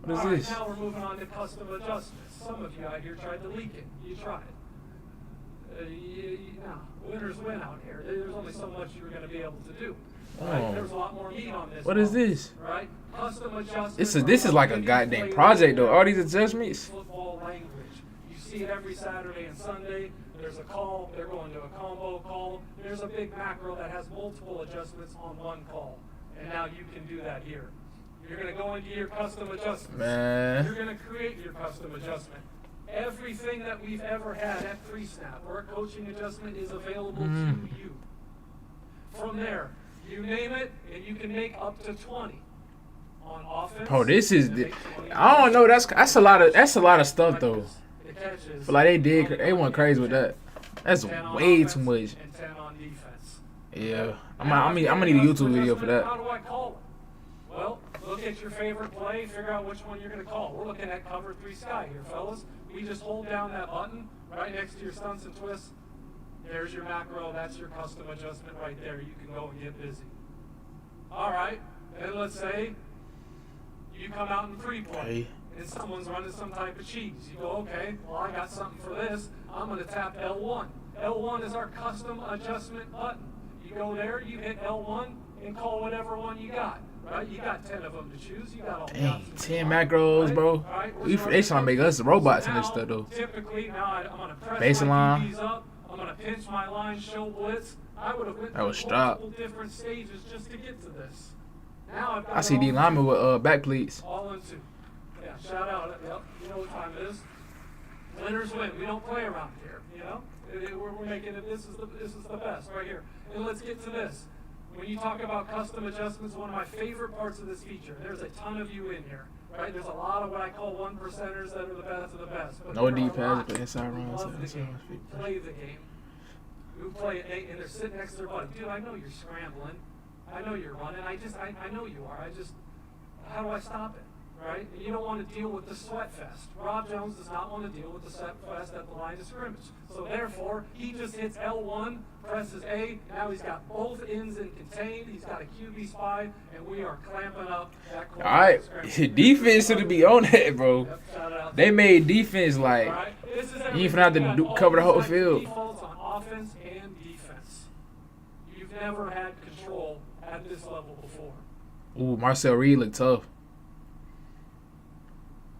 What is
All right,
this?
now we're moving on to custom adjustments. Some of you out here tried to leak it. You tried. Winners win out here. There's only so much you're going to be able to do. Right?
Oh.
There's a lot more meat on this.
What is
bone,
this?
Right? Custom adjustments.
This is like a goddamn project though. All these adjustments.
Football language. You see it every Saturday and Sunday. There's a call. They're going to a combo call. There's a big macro that has multiple adjustments on one call. And now you can do that here. You're going to go into your custom adjustments.
Man.
You're going to create your custom adjustment. Everything that we've ever had at pre-snap or a coaching adjustment is available to you. From there, you name it, and you can make up to 20 on offense.
Bro, this is.
you can make 20
I don't know. That's a lot of stuff though.
The catches,
But like they went crazy with that. That's
10 on
way
offense
too much.
and 10 on defense.
Yeah, I'm gonna need a YouTube video for
How
that.
do I call it? Well, look at your favorite play, figure out which one you're going to call. We're looking at cover 3 sky here, fellas. We just hold down that button right next to your stunts and twists. There's your macro. That's your custom adjustment right there. You can go and get busy. All right. And let's say you come out in pre-play.
Okay.
And someone's running some type of cheese. You go, okay, well, I got something for this. I'm going to tap L1. L1 is our custom adjustment button. You go there, you hit L1, and call whatever one you got. right? You got 10 of them to choose. You got all the
Dang,
options.
10 macros, bro.
Right? Right? We're
They
starting
trying to make us robots in this stuff, though.
Typically, now I'm going to press
Baseline.
my DBs up. I'm going to pinch my line, show blitz. I would have went
That was
through
strap.
multiple different stages just to get to this. Now I've got
I see
it
D
all
lineman with back pleats.
all in two. Yeah, shout out. Yep, you know what time it is. Winners win. We don't play around here. You know, we're making it. This is the best right here. And let's get to this. When you talk about custom adjustments, one of my favorite parts of this feature. There's a ton of you in here, right? There's a lot of what I call 1%ers that are the best of the best. But
No
there are
deep
a lot
passes, but inside
who
runs.
love the game, who play the game, who play it, and they're sitting next to their buddy. Dude, I know you're scrambling. I know you're running. I know you are. How do I stop it? Right? And you don't want to deal with the sweat fest. Rob Jones does not want to deal with the sweat fest at the line of scrimmage. So therefore, he just hits L1, presses A. Now he's got both ends in contained. He's got a QB spy, and we are clamping up that corner.
All right, defense should be on that, bro.
Yep, shout out.
They made defense like
All right? This is
you ain't
everything.
finna have
You
to
got all
cover the
these
whole
types of
field.
defaults on offense and defense. You've never had control at this level before.
Ooh, Marcel Reed look tough.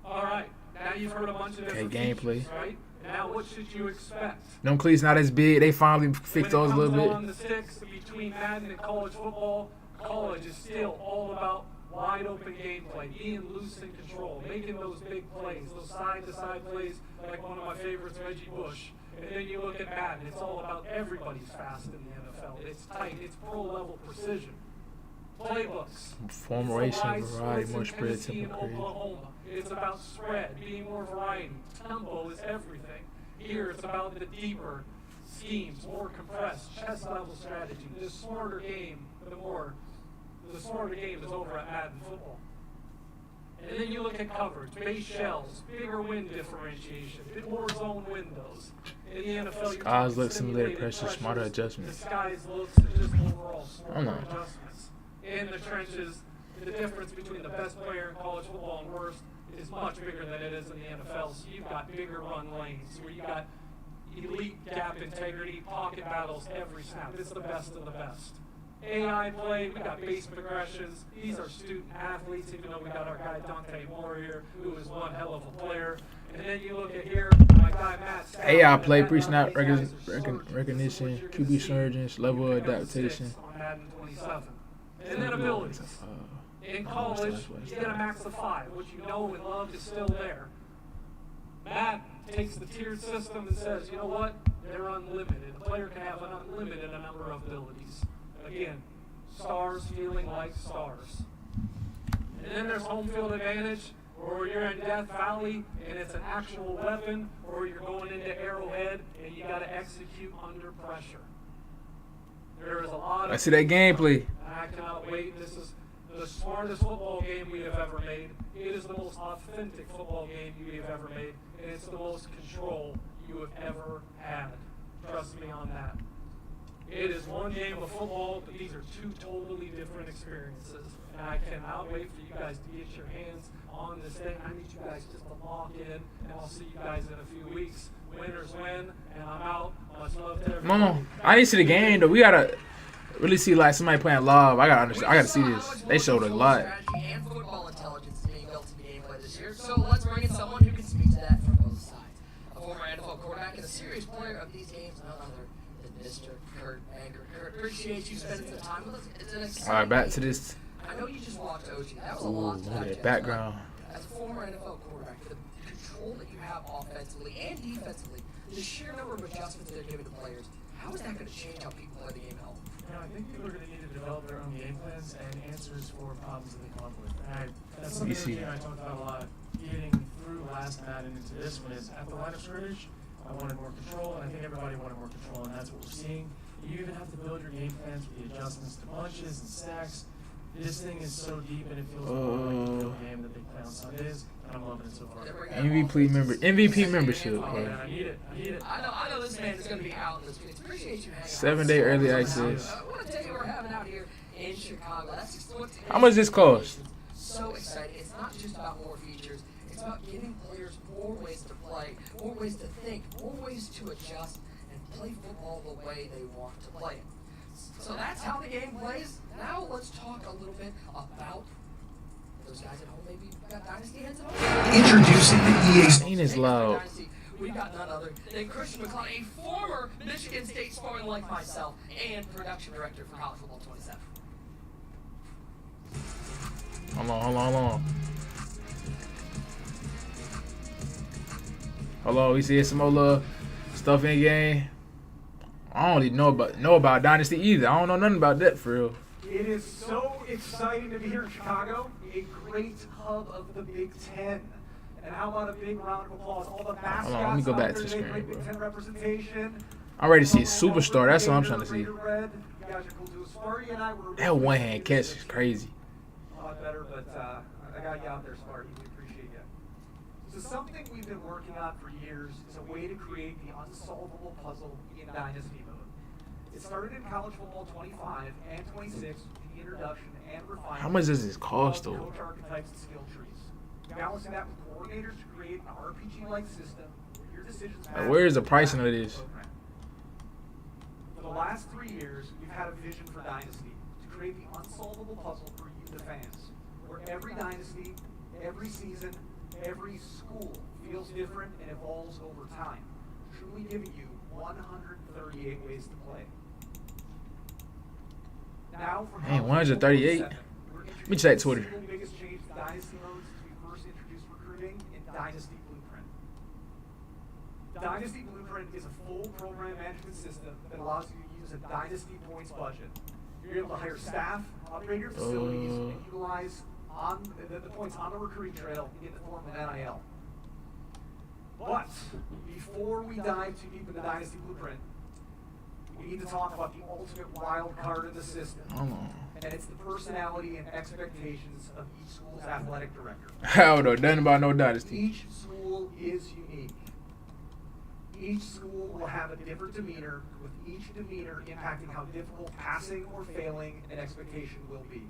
All right, now you've heard a bunch of different
gameplay.
features, right? Now what should you expect?
Them cleats not as big. They finally fixed those a little
On
bit.
the sticks between Madden and college football, college is still all about wide open gameplay, being loose in control, making those big plays, those side-to-side plays like one of my favorites, Reggie Bush. And then you look at Madden, it's all about everybody's fast in the NFL. It's tight, it's pro-level precision. Playbooks.
Formation,
It's the wide
variety,
splits
more
in
spread,
Tennessee and
tempo, crazy.
Oklahoma. It's about spread, being more variety. Tempo is everything. Here, it's about the deeper schemes, more compressed, chest level strategy. The smarter game is over at Madden football. And then you look at coverage, base shells, bigger wind differentiation, more zone windows. In the NFL, you're
Skies
talking
look, simulated
simulated
pressure,
pressures,
smarter adjustments.
The skies looks, and just overall
I don't
smarter
know.
adjustments. In the trenches, the difference between the best player in college football and worst is much bigger than it is in the NFL. So you've got bigger run lanes where you got elite gap integrity, pocket battles every snap. It's the best of the best. AI play, we got base progressions. These are student athletes, even though we got our guy Dante Moore here, who is one hell of a player. And then you look at here, my guy Matt Stout,
AI play, pre-snap
these guys are so
recognition,
this is what you're
QB
gonna
surgeons,
see
level of
in the
adaptation.
6 on Madden 27. And then abilities. In college, you get a max of 5. What you know and love is still there. Madden takes the tiered system and says, you know what? They're unlimited. The player can have an unlimited number of abilities. Again, stars feeling like stars. And then there's home field advantage, or you're in Death Valley and it's an actual weapon, or you're going into Arrowhead and you got to execute under pressure. There is a lot of.
I see that gameplay.
I cannot wait. This is the smartest football game we have ever made. It is the most authentic football game we have ever made, and it's the most control you have ever had. Trust me on that. It is one game of football, but these are 2 totally different experiences. And I cannot wait for you guys to get your hands on this thing. I need you guys just to lock in, and I'll see you guys in a few weeks. Winners win, and I'm out. Much love to everybody.
Mama, I need to see the game though. We gotta really see like somebody playing live. I gotta understand. I gotta see this. They showed a lot.
Strategy and football intelligence being built into gameplay this year. So let's bring in someone who can speak to that from both sides. A former NFL quarterback and a serious player of these games, none other than Mr. Kurt Anchor. Kurt, appreciate you spending some time with us. It's an exciting
All right, back
game.
to this.
I know you just watched OG. That was a
Ooh,
lot to
look at
digest,
that background.
but As a former NFL quarterback, the control that you have offensively and defensively, the sheer number of adjustments they're giving to players, how is that going to change how people play the game at home?
You know, I think people are going to need to develop their own game plans and answers for problems that they come up with. That's something that you and I talked about a lot. Getting through last Madden into this one is at the line of scrimmage, I wanted more control, and I think everybody wanted more control, and that's what we're seeing. You even have to build your game plans with the adjustments to bunches and stacks. This thing is so deep, and it feels more like a real game that they play on Sundays, and I'm loving it so far.
MVP membership.
Oh,
Bro.
man, I need it.
I know this man is going to be out in this week. Appreciate you hanging out.
7-day early access.
I want to tell you what we're having out here in Chicago. That's just what's
How much this cost?
So exciting. It's not just about more features. It's about giving players more ways to play, more ways to think, more ways to adjust, and play football the way they want to play it. So that's how the game plays. Now let's talk a little bit about those guys at home. Maybe got Dynasty heads at home.
Introducing the EA
Ain't as loud.
Dynasty, we got none other than Christian McCloud, a former Michigan State Spartan like myself and production director for College Football 27.
Hold on. Hold on, we see some more little stuff in game. I don't even know about Dynasty either. I don't know nothing about that for real.
It is so exciting to be here in Chicago, a great hub of the Big Ten. And how about a big round of applause? All the mascots
Hold on, let me go back
out
to the
there, they
screen,
Big
bro.
Ten representation.
I'm ready to see a superstar. That's what I'm trying to see.
You guys are cool too. Sparty and I were
That one hand catch is crazy.
a lot better, but I got you out there, Sparty. We appreciate you. So something we've been working on for years is a way to create the unsolvable puzzle in Dynasty mode. It started in College Football 25 and 26 with the introduction and refinement.
How much does this cost
of
though?
coach archetypes and skill trees. Balancing that with coordinators to create an RPG-like system where your decisions matter.
Where is the pricing of this?
For the last 3 years, we've had a vision for Dynasty to create the unsolvable puzzle for you, the fans, where every Dynasty, every season, every school feels different and evolves over time, truly giving you 138 ways to play. Now, for
Man, 138? Let me check Twitter.
The biggest change to Dynasty modes to we first introduced recruiting in Dynasty Blueprint. Dynasty Blueprint is a full program management system that allows you to use a Dynasty points budget. You're able to hire staff, upgrade your facilities, and utilize the points on the recruiting trail in the form of NIL. But before we dive too deep into Dynasty Blueprint, we need to talk about the ultimate wild card in the system. And it's the personality and expectations of each school's athletic director.
I don't know nothing about no Dynasty.
Each school is unique. Each school will have a different demeanor, with each demeanor impacting how difficult passing or failing an expectation will be.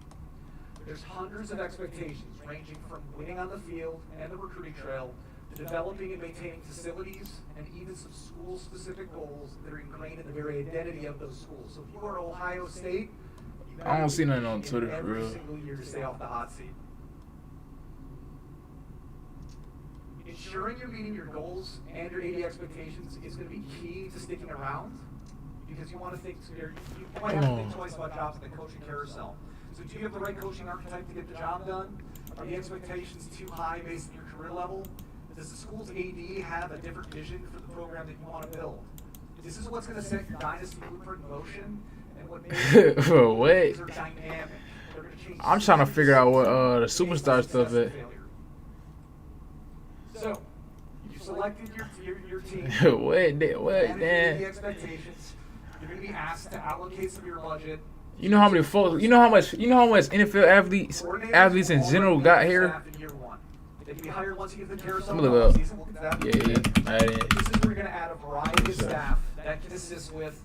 There's hundreds of expectations ranging from winning on the field and the recruiting trail to developing and maintaining facilities and even some school-specific goals that are ingrained in the very identity of those schools. So if you are Ohio State, you
I don't see nothing on Twitter for
every
real.
single year to stay off the hot seat. Ensuring you're meeting your goals and your 80 expectations is going to be key to sticking around, because you want to think, you might have to think twice about jobs in the coaching carousel. So do you have the right coaching archetype to get the job done? Are the expectations too high based on your career level? Does the school's AD have a different vision for the program that you want to build? This is what's going to set your Dynasty Blueprint in motion, and what makes
Wait.
are dynamic. They're going to change
I'm trying to figure out what the superstar stuff is.
So, you selected your team.
What,
Managing the
damn.
expectations. You're going to be asked to allocate some of your budget.
You know how many folks? You know how much NFL athletes in general got here?
They can be hired once you get the carousel.
Let me look up.
Season. We'll get to that.
Yeah, Madden.
This is where you're going to add a variety of staff that can assist with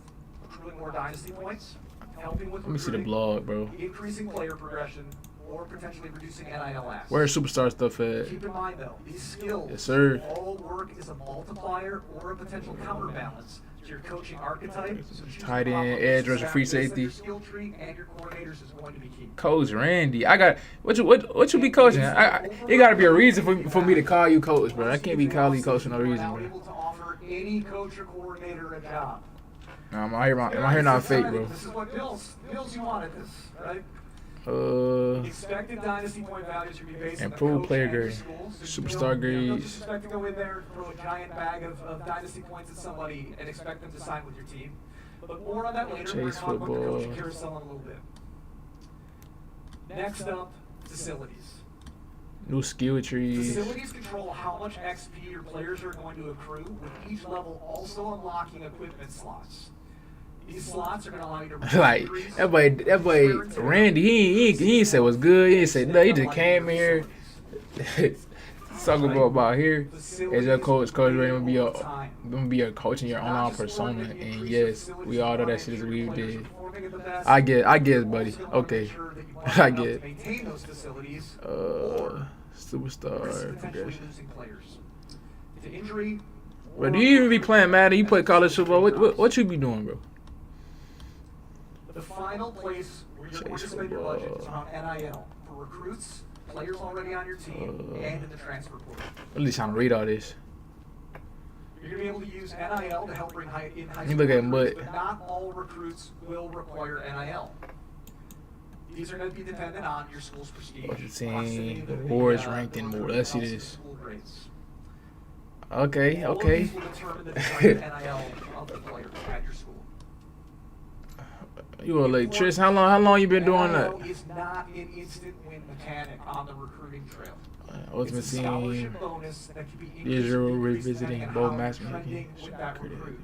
accruing more Dynasty points, helping with
Let me see the
recruiting,
blog, bro.
increasing player progression, or potentially reducing NIL asks.
Where's superstar stuff at?
Keep in mind, though, these skills
Yes, sir.
all work as a multiplier or a potential counterbalance to your coaching archetype. So choosing
Tight end,
properly
edge rusher,
staff
free
based on
safety.
your skill tree and your coordinators is going to be key.
Coach Randy, I got what you be coaching? It got to be a reason for me to call you coach, bro. I can't be calling you coach for no reason,
Now
bro.
able to offer any coach or coordinator a job.
Nah, I'm out here not fake, bro.
This is what Bills you wanted this, right?
Uh,
Expected Dynasty point values are going to be based on the
Improved
coach
player
and your
grade.
school. So
Superstar
you don't
grades.
just expect to go in there, throw a giant bag of Dynasty points at somebody and expect them to sign with your team. But more on that later. We're going to
Chase
talk about the coaching
football.
carousel in a little bit. Next up, facilities.
new skill trees.
Facilities control how much XP your players are going to accrue, with each level also unlocking equipment slots. These slots are going to allow you to
Like that boy Randy, he ain't say what's good. He ain't say no. He just came here. Talking about here as your coach Randy gonna be a coach in your online persona. And yes, we all know that shit is weird. Big. I get, buddy. Okay, I get. Superstar progression. Bro, do you even be playing Madden? You play college football? What you be doing, bro?
The The final place where you're going to spend your budget is on NIL for recruits, players already on your team, and in the transfer portal.
At least I'm trying to read all this.
You're going to be able to use NIL to help bring in high
You
school
look at
recruits,
Mud.
but not all recruits will require NIL. These are going to be dependent on your school's prestige.
What's the
proximity
team?
to the,
Awards,
the
ranked, and more.
recruiting
Let's see
process,
this.
school grades.
Okay,
All of
okay.
these will determine the desired NIL of the player at your school.
You a late Tris? How long you been doing that?
NIL is not an instant win mechanic on the recruiting trail.
Ultimate
It's a
Team.
scholarship bonus that can be
Visual
increased
revisiting
depending on
both
how
matchmaking.
you're trending with that recruit.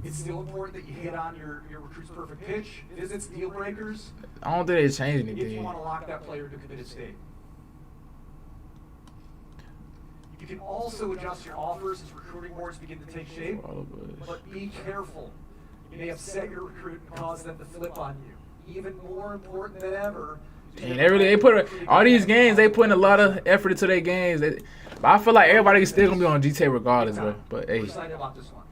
It's still important that you hit on your recruit's perfect pitch, visits, deal breakers,
I don't think they changed
if you
anything.
want to lock that player to committed state. You can also adjust your offers as recruiting boards begin to take shape,
All of us.
but be careful. You may upset your recruit and cause them to flip on you. Even more important than ever.
And they put all these games. They putting a lot of effort into their games. But I feel like everybody's still gonna be on GTA regardless, bro. But hey,
We're excited about this one.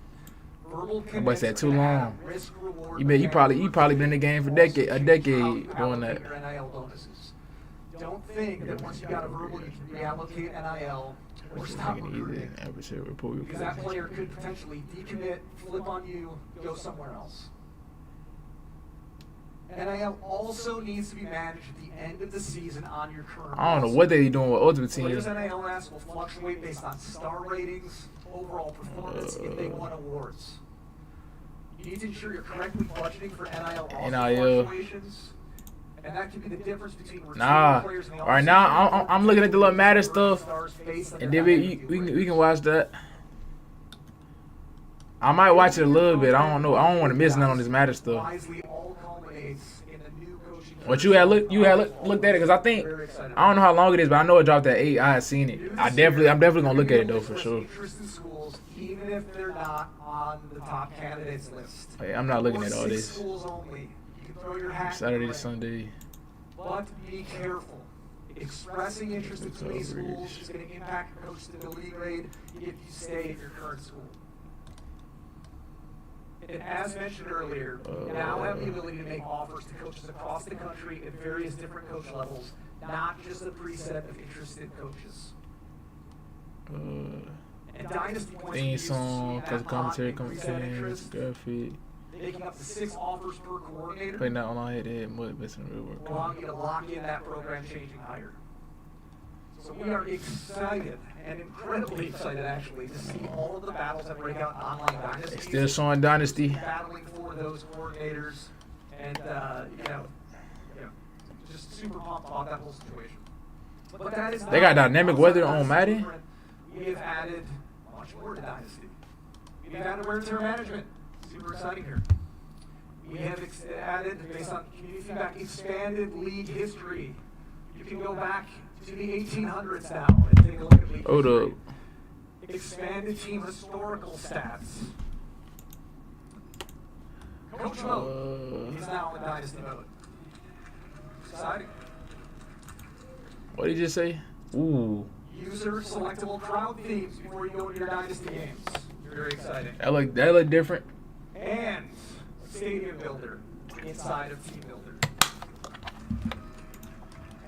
Verbal
nobody said too long.
risk reward
You probably been in the game for a decade doing that.
allocate your NIL bonuses. Don't think that once you got a verbal you can reallocate NIL or stop recruiting. Because that player could potentially decommit, flip on you, go somewhere else. NIL also needs to be managed at the end of the season on your current
I don't know
roster.
what they doing with Ultimate Team.
Players' NIL asks will fluctuate based on star ratings, overall performance, if they won awards. You need to ensure you're correctly budgeting for NIL fluctuations, and that can be the difference between
Nah.
players in the
All right, now I'm looking at the little Madden stuff,
stars based on
and
their
then
NIL
we can watch that. I might watch it a little bit. I don't know. I don't want to miss nothing on this Madden stuff.
Wisely all culminates in the new coaching.
What you had looked at it because I think I don't know how long it is, but I know it dropped at 8. I had seen it. I'm definitely gonna look at it though for sure.
Interest in schools, even if they're not on the top candidates list.
Hey, I'm not looking at all
6
this.
schools only. You can throw your hat in
Saturday
the
to
ring.
Sunday.
But be careful. Expressing interest in too many schools is going to impact your coach stability grade if you stay at your current school. And as mentioned earlier, you now have the ability to make offers to coaches across the country at various different coach levels, not just a preset of interested coaches. And Dynasty points can be
Theme
used to
song,
see
cause
that
commentary,
hot and preset interest,
graphic.
making up to 6 offers per coordinator.
Playing that online head mud missing real work.
Will allow you to lock in that program changing hire. So we are excited and incredibly excited actually to see all of the battles that break out in online dynasties.
Still showing Dynasty.
Battling for those coordinators and just super pumped about that whole situation. But that is
They got dynamic weather on Madden.
We have added much more to Dynasty. We've added wear and tear management. Super exciting here. We have added, based on community feedback, expanded league history. You can go back to the 1800s now and take a look at league
Hold
history.
up.
Expanded team historical stats. Coach mode is now in Dynasty mode. Exciting.
What did you just say? Ooh,
User selectable crowd themes before you go into your Dynasty games. Very exciting.
that look different.
And Stadium Builder inside of Team Builder.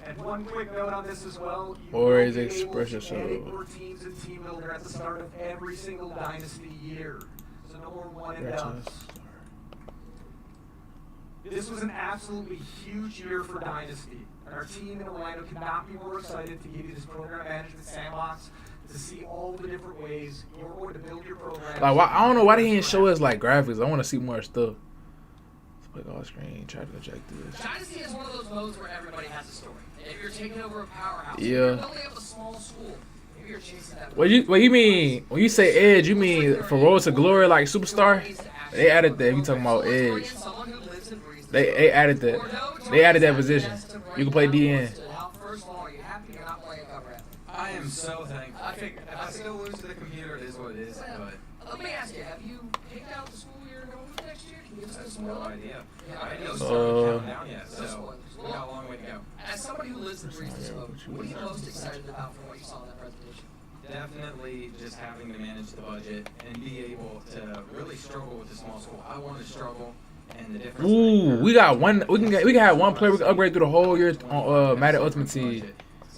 And one quick note on this as well. You
Or
will
is
be able
Expression
to edit
Show.
your teams in Team Builder at the start of every single Dynasty year. So no more one and dones. This was an absolutely huge year for Dynasty. And our team in Orlando could not be more excited to give you this program management sandbox to see all the different ways you're going to build your program.
Like, I don't know why they didn't show us like graphics. I want to see more stuff. Let's click all screen, try to objectives.
Dynasty is one of those modes where everybody has a story. If you're taking over a powerhouse, if
Yeah.
you're building up a small school, maybe you're chasing that.
What you mean when you say Edge? You mean for Road to Glory like Superstar? They added that. You talking about Edge?
Someone who lives and breathes
They added that. They added that position. You can play DN.
First of all, are you happy you're not playing cover athlete?
I am so thankful. If I still lose to the computer, it is what it is. But
Let me ask you, have you picked out the school you're going to next year? Can you give us some
no
more?
idea.
Yeah,
I know
I
it's
know.
not counting down yet, so we got a long way to go.
As somebody who lives and breathes this mode, what are you most excited about from what you saw in that presentation?
definitely just having to manage the budget and be able to really struggle with the small school. I want to struggle, and the difference.
Ooh, we got one. We can have one player we can upgrade through the whole year on Madden Ultimate Team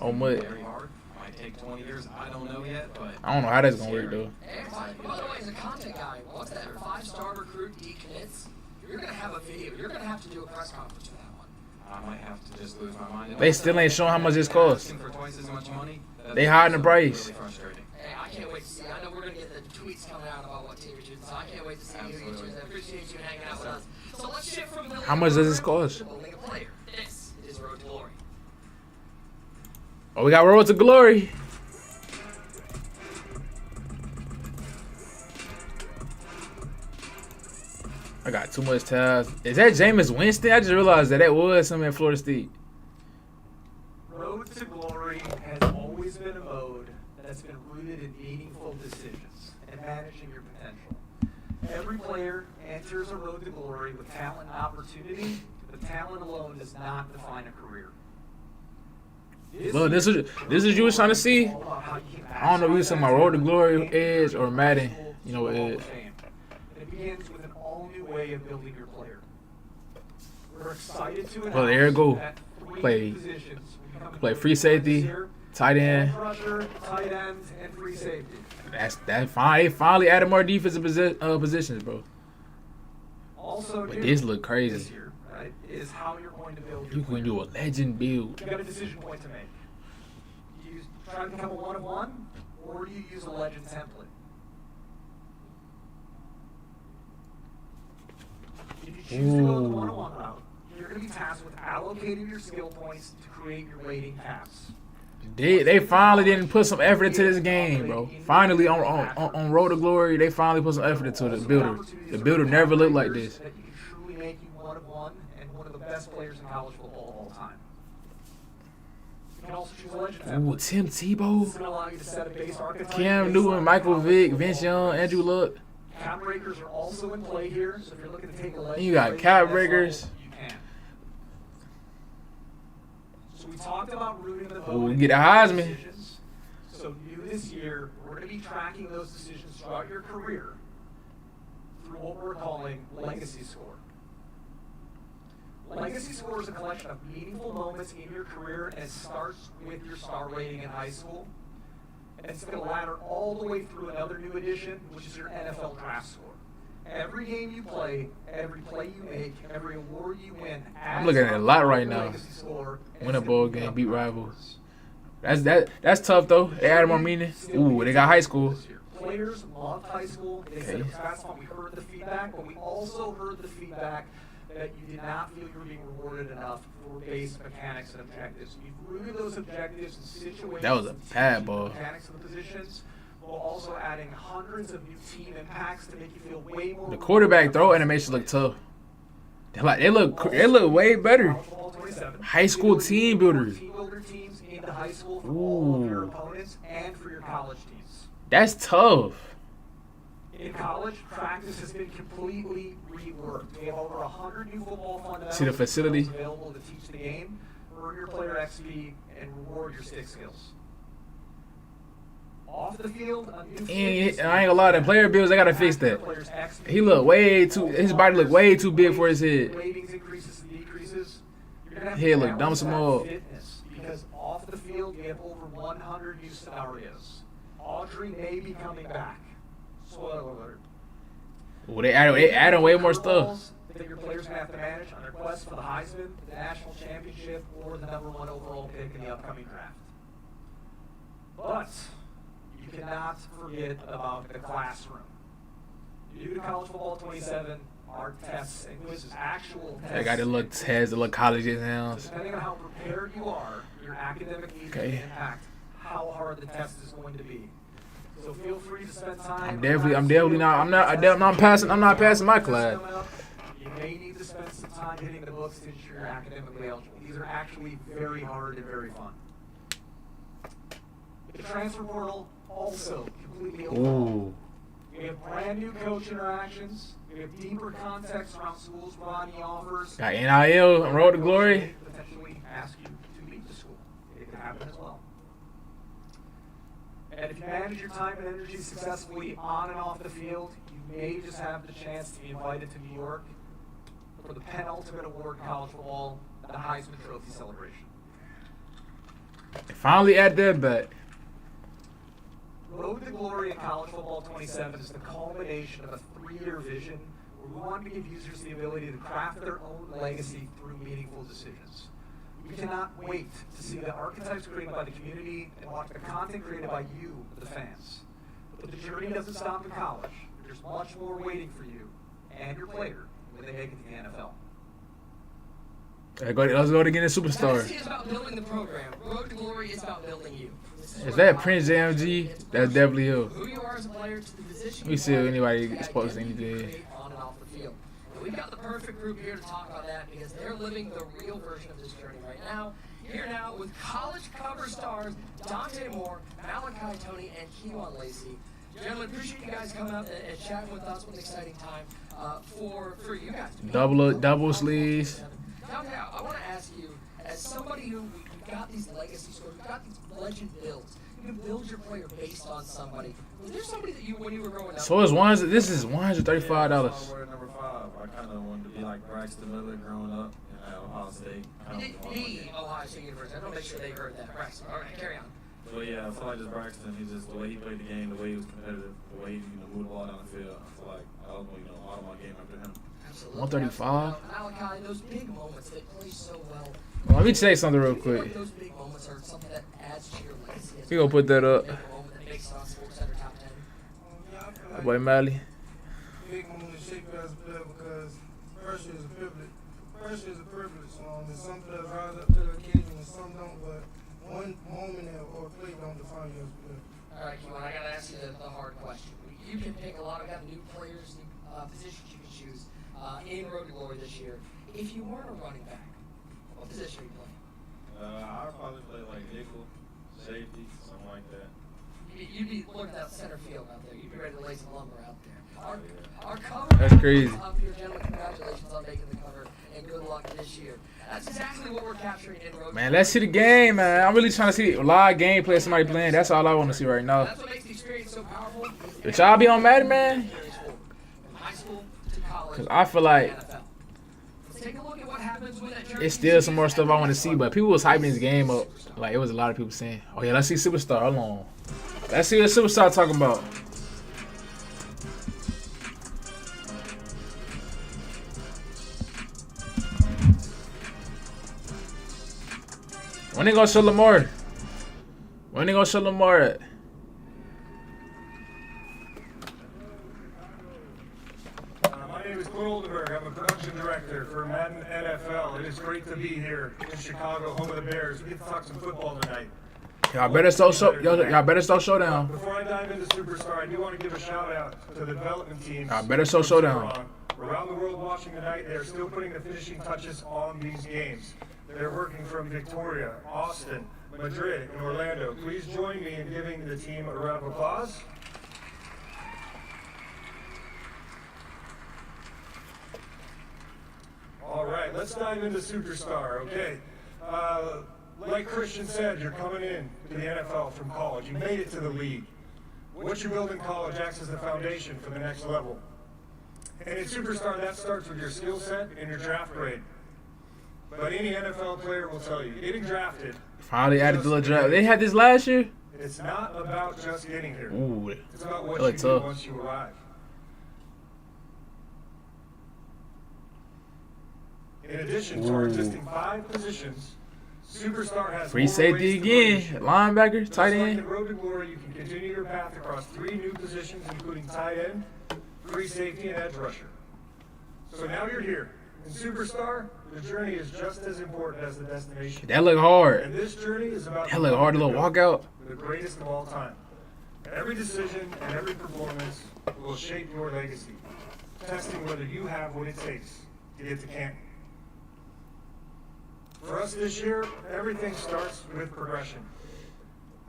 on mud.
Very hard. Might take 20 years. I don't know yet, but
I don't know how that's gonna work though.
And by the way, as a content guy, once that 5-star recruit decommits, you're gonna have a video. You're gonna have to do a press conference for that one.
I might have to just lose my mind.
They still ain't showing how much this costs.
Asking for twice as much money.
They hiding the price.
Really frustrating.
Hey, I can't wait to see. I know we're gonna get the tweets coming out about what team you're choosing, so I can't wait to see who you choose. I appreciate you hanging out with us. So let's shift from the
How much does this cost?
to building a player. This is Road to Glory.
Oh, we got Road to Glory. I got too much tabs. Is that Jameis Winston? I just realized that was him at Florida State.
Road to Glory has always been a mode that's been rooted in meaningful decisions and managing your potential. Every player enters a road to glory with talent and opportunity, but talent alone does not define a career.
Look, this is you was trying to see. I don't know if you was talking about Road to Glory, Edge, or Madden. You know what Edge.
It begins with an all-new way of building your player. We're excited to announce
Well, there you go.
that 3
Play-
positions will be coming
Play
to
free safety,
this year.
tight end.
Edge rusher, tight end, and free safety.
That's fine. They finally added more defensive positions, bro.
Also,
But
new
this look crazy.
this year, right, is how you're going to build your
You can
player.
do a legend build.
You got a decision point to make. Do you try to become a 1-of-1, or do you use a legend template? If you choose to go the
Ooh.
1-of-1 route, you're going to be tasked with allocating your skill points to create your rating paths.
They finally didn't put some effort into this game, bro. Finally on Road to Glory, they finally put some effort into the builder. The builder never looked like this.
That you can truly make you 1-of-1 and one of the best players in college football of all time. You can also choose a legend template.
Ooh, Tim
This is
Tebow,
going to allow you to set a base archetype.
Cam
based
Newton,
on
Michael
how
Vick,
football
Vince Young, Andrew Luck.
Cap breakers are also in play here, so if you're looking to take a legend,
You got
rating
cap
to the next
breakers.
level, you can. So we talked about rooting the
Ooh,
vote
get a
in
Heisman.
decisions. So new this year, we're going to be tracking those decisions throughout your career through what we're calling Legacy Score. Legacy Score is a collection of meaningful moments in your career, and it starts with your star rating in high school. And it's going to ladder all the way through another new addition, which is your NFL draft score. Every game you play, every play you make, every award you win.
I'm looking at a lot right now.
Legacy score, and
Win a
it's
ball
gonna
game,
be
beat
up
rivals. That's tough though. They added more meaning. Ooh, they got high school.
Players loved high school. They said it was fast fun. We heard the feedback, but we also heard the feedback that you did not feel you were being rewarded enough for base mechanics and objectives. You've rooted those objectives in situations.
That was a
and teams
bad
with
ball.
Mechanics of the positions, while also adding hundreds of new team impacts to make you feel way more.
The quarterback throw animations look tough. They look way better. High school team builders.
Team builder teams into high school for all of your
Ooh.
opponents and for your college teams.
That's tough.
In college, practice has been completely reworked. We have over 100 new football fundamentals
See the facility?
available to teach the game, earn your player XP, and reward your stick skills. Off the field, a new
And I
fitness
ain't gonna lie, the player builds, they gotta fix that.
players' XP.
He look way too. His body look way too big for his head.
Ratings increases and decreases. You're gonna have
Head
to
look dumb
balance
some
that
more.
fitness, because off the field we have over 100 new scenarios. Audrey may be coming back. Spoiler alert.
Ooh, they added way more stuff.
Curveballs that your players gonna have to manage on their quest for the Heisman, the national championship, or the #1 overall pick in the upcoming draft. But you cannot forget about the classroom. New to College Football 27 are tests and quizzes, actual tests.
They got the little tests, the little college exams.
Depending on how prepared you are, your academic needs
Okay.
can impact how hard the test is going to be. So feel free to spend time.
I'm definitely not. I'm not passing my class.
You may need to spend some time hitting the books to ensure you're academically eligible. These are actually very hard and very fun. The transfer portal also completely open.
Ooh.
We have brand new coach interactions. We have deeper context around schools providing offers.
Got NIL, Road to Glory.
Potentially ask you to leave the school. It can happen as well. And if you manage your time and energy successfully on and off the field, you may just have the chance to be invited to New York for the penultimate award in college football, the Heisman Trophy celebration.
Finally at that bet.
Road to Glory in College Football 27 is the culmination of a 3-year vision where we want to give users the ability to craft their own legacy through meaningful decisions. We cannot wait to see the archetypes created by the community and watch the content created by you, the fans. But the journey doesn't stop in college. There's much more waiting for you and your player when they make it to the NFL.
Let's go again in Superstar.
Dynasty is about building the program. Road to Glory is about building you.
Is that Prince JMG? That's definitely him.
Who you are as a player to the position
Let me see if anybody exposed anything.
create on and off the field. And we've got the perfect group here to talk about that because they're living the real version of this journey right now. Here now with college cover stars Dante Moore, Malachi Tony, and Keewan Lacey. Gentlemen, appreciate you guys coming out and chatting with us. What an exciting time for you guys.
Double sleeves.
Now, I want to ask you, as somebody who we've got these legacy stories, we've got these legend builds. You can build your player based on somebody. Was there somebody that you, when you were growing up?
So it's this is $135.
Yeah, number 5. I kind of wanted to be like Braxton Miller growing up at Ohio State.
The Ohio State University. I want to make sure they heard that. Braxton. All right, carry on.
But yeah, I feel like just Braxton, he's just the way he played the game, the way he was competitive, the way he moved the ball down the field. I feel like I was all my game after him.
135.
Malachi, those big moments, they play so well.
Well, let me say something real quick.
Like those big moments are something that adds to your legacy.
We gonna put that up.
Big moment that makes it on SportsCenter top 10.
That boy Mally.
Big moment to shape you as a player because pressure is a privilege. Pressure is a privilege. And some players rise up to the occasion and some don't. But one moment or play don't define you as a player.
All right, Keewan, I gotta ask you the hard question. You can pick a lot of new players, new positions you can choose in Road to Glory this year. If you weren't a running back, what position are you playing?
I'd probably play like nickel, safety, something like that.
You'd be looking at center field out there. You'd be ready to lay some lumber out there. Our cover
That's crazy.
up here, gentlemen. Congratulations on making the cover, and good luck this year. That's exactly what we're capturing in Road.
Man, let's see the game, man. I'm really trying to see live gameplay of somebody playing. That's all I want to see right now.
That's what makes the experience so powerful.
But y'all be on Madden, man?
From high school to college.
Because I feel like
Let's take a look at what happens when that
it's still some more stuff I want to see. But people was hyping this game up. Like, it was a lot of people saying, oh, yeah, let's see Superstar. Hold on. Let's see what Superstar talking about. When they gonna show Lamar? When they gonna show Lamar at?
My name is Clint Oldenburg. I'm a production director for Madden NFL. It is great to be here in Chicago, home of the Bears. We get to talk some football tonight.
Y'all better start showdown.
Before I dive into Superstar, I do want to give a shout out to the development teams.
Y'all better start showdown.
Around the world watching tonight, they're still putting the finishing touches on these games. They're working from Victoria, Austin, Madrid, and Orlando. Please join me in giving the team a round of applause. All right, let's dive into Superstar, okay? Like Christian said, you're coming in to the NFL from college. You made it to the league. What you build in college acts as the foundation for the next level. And in Superstar, that starts with your skill set and your draft grade. But any NFL player will tell you, getting drafted.
Finally added the draft. They had this last year?
It's not about just getting here.
Ooh,
it's about what you do once you arrive. In addition to our existing 5 positions, Superstar has
free safety again, linebacker, tight end.
Like in Road to Glory, you can continue your path across 3 new positions, including tight end, free safety, and edge rusher. So now you're here. In Superstar, the journey is just as important as the destination.
That look hard.
And this journey is about
that look hard, a little walkout.
The greatest of all time. Every decision and every performance will shape your legacy, testing whether you have what it takes to get to Canton. For us this year, everything starts with progression.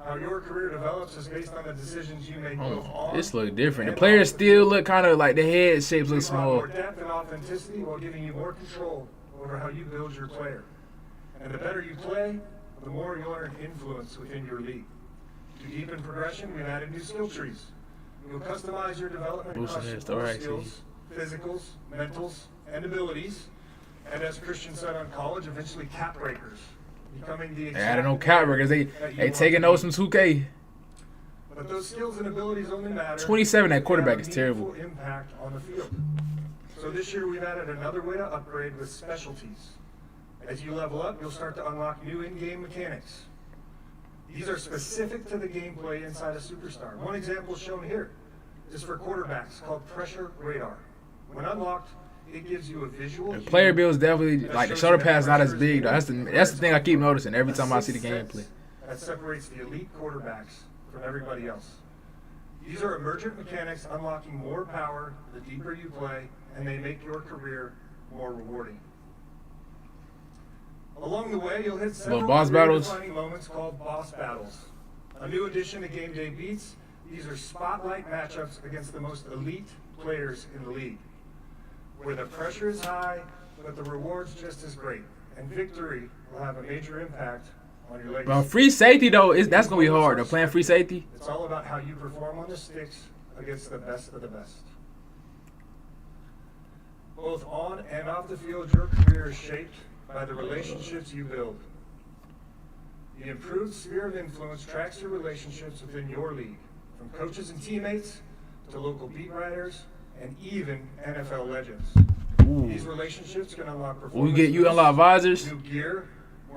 How your career develops is based on the decisions you make both on.
This look different. The players still look kind of like the head shapes look small.
More depth and authenticity while giving you more control over how you build your player. And the better you play, the more you'll earn influence within your league.
To deepen progression, we've added new skill trees. You'll customize your development
Boosting
across your
his
core
thorax,
skills, physicals, mentals, and abilities. And as Christian said on college, eventually cap breakers. Becoming the
They added no cap breakers. They taking those from 2K.
But those skills and abilities only matter.
27 at quarterback is terrible.
Impact on the field. So this year we've added another way to upgrade with specialties. As you level up, you'll start to unlock new in-game mechanics. These are specific to the gameplay inside a Superstar. One example shown here is for quarterbacks called Pressure Radar. When unlocked, it gives you a visual.
The player build is definitely like the shoulder pad is not as big though. That's the thing I keep noticing every time I see the gameplay.
That separates the elite quarterbacks from everybody else. These are emergent mechanics unlocking more power the deeper you play, and they make your career more rewarding. Along the way, you'll hit several
boss battles.
defining moments called boss battles. A new addition to Game Day Beats. These are spotlight matchups against the most elite players in the league, where the pressure is high, but the reward's just as great, and victory will have a major impact on your legacy.
Bro, free safety though, that's gonna be hard. They're playing free safety.
It's all about how you perform on the sticks against the best of the best. Both on and off the field, your career is shaped by the relationships you build. The improved sphere of influence tracks your relationships within your league, from coaches and teammates to local beat writers and even NFL legends.
Ooh.
These relationships can unlock performance.
You unlock visors.
New gear.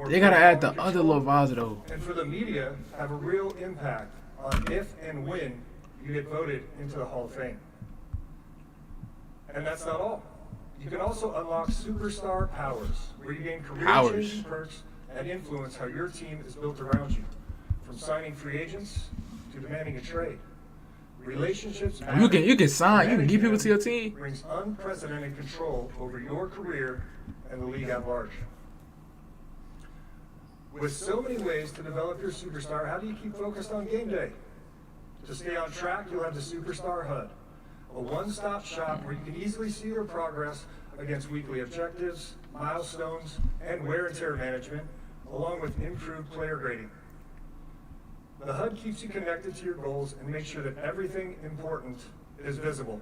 They gotta add the other little visor though.
And for the media, have a real impact on if and when you get voted into the Hall of Fame. And that's not all. You can also unlock Superstar powers, where you gain career-changing perks and influence how your team is built around you, from signing free agents to demanding a trade. Relationships matter.
You can sign. You can get people to your team.
Brings unprecedented control over your career and the league at large. With so many ways to develop your Superstar, how do you keep focused on game day? To stay on track, you'll have the Superstar HUD, a one-stop shop where you can easily see your progress against weekly objectives, milestones, and wear and tear management, along with improved player grading. The HUD keeps you connected to your goals and makes sure that everything important is visible.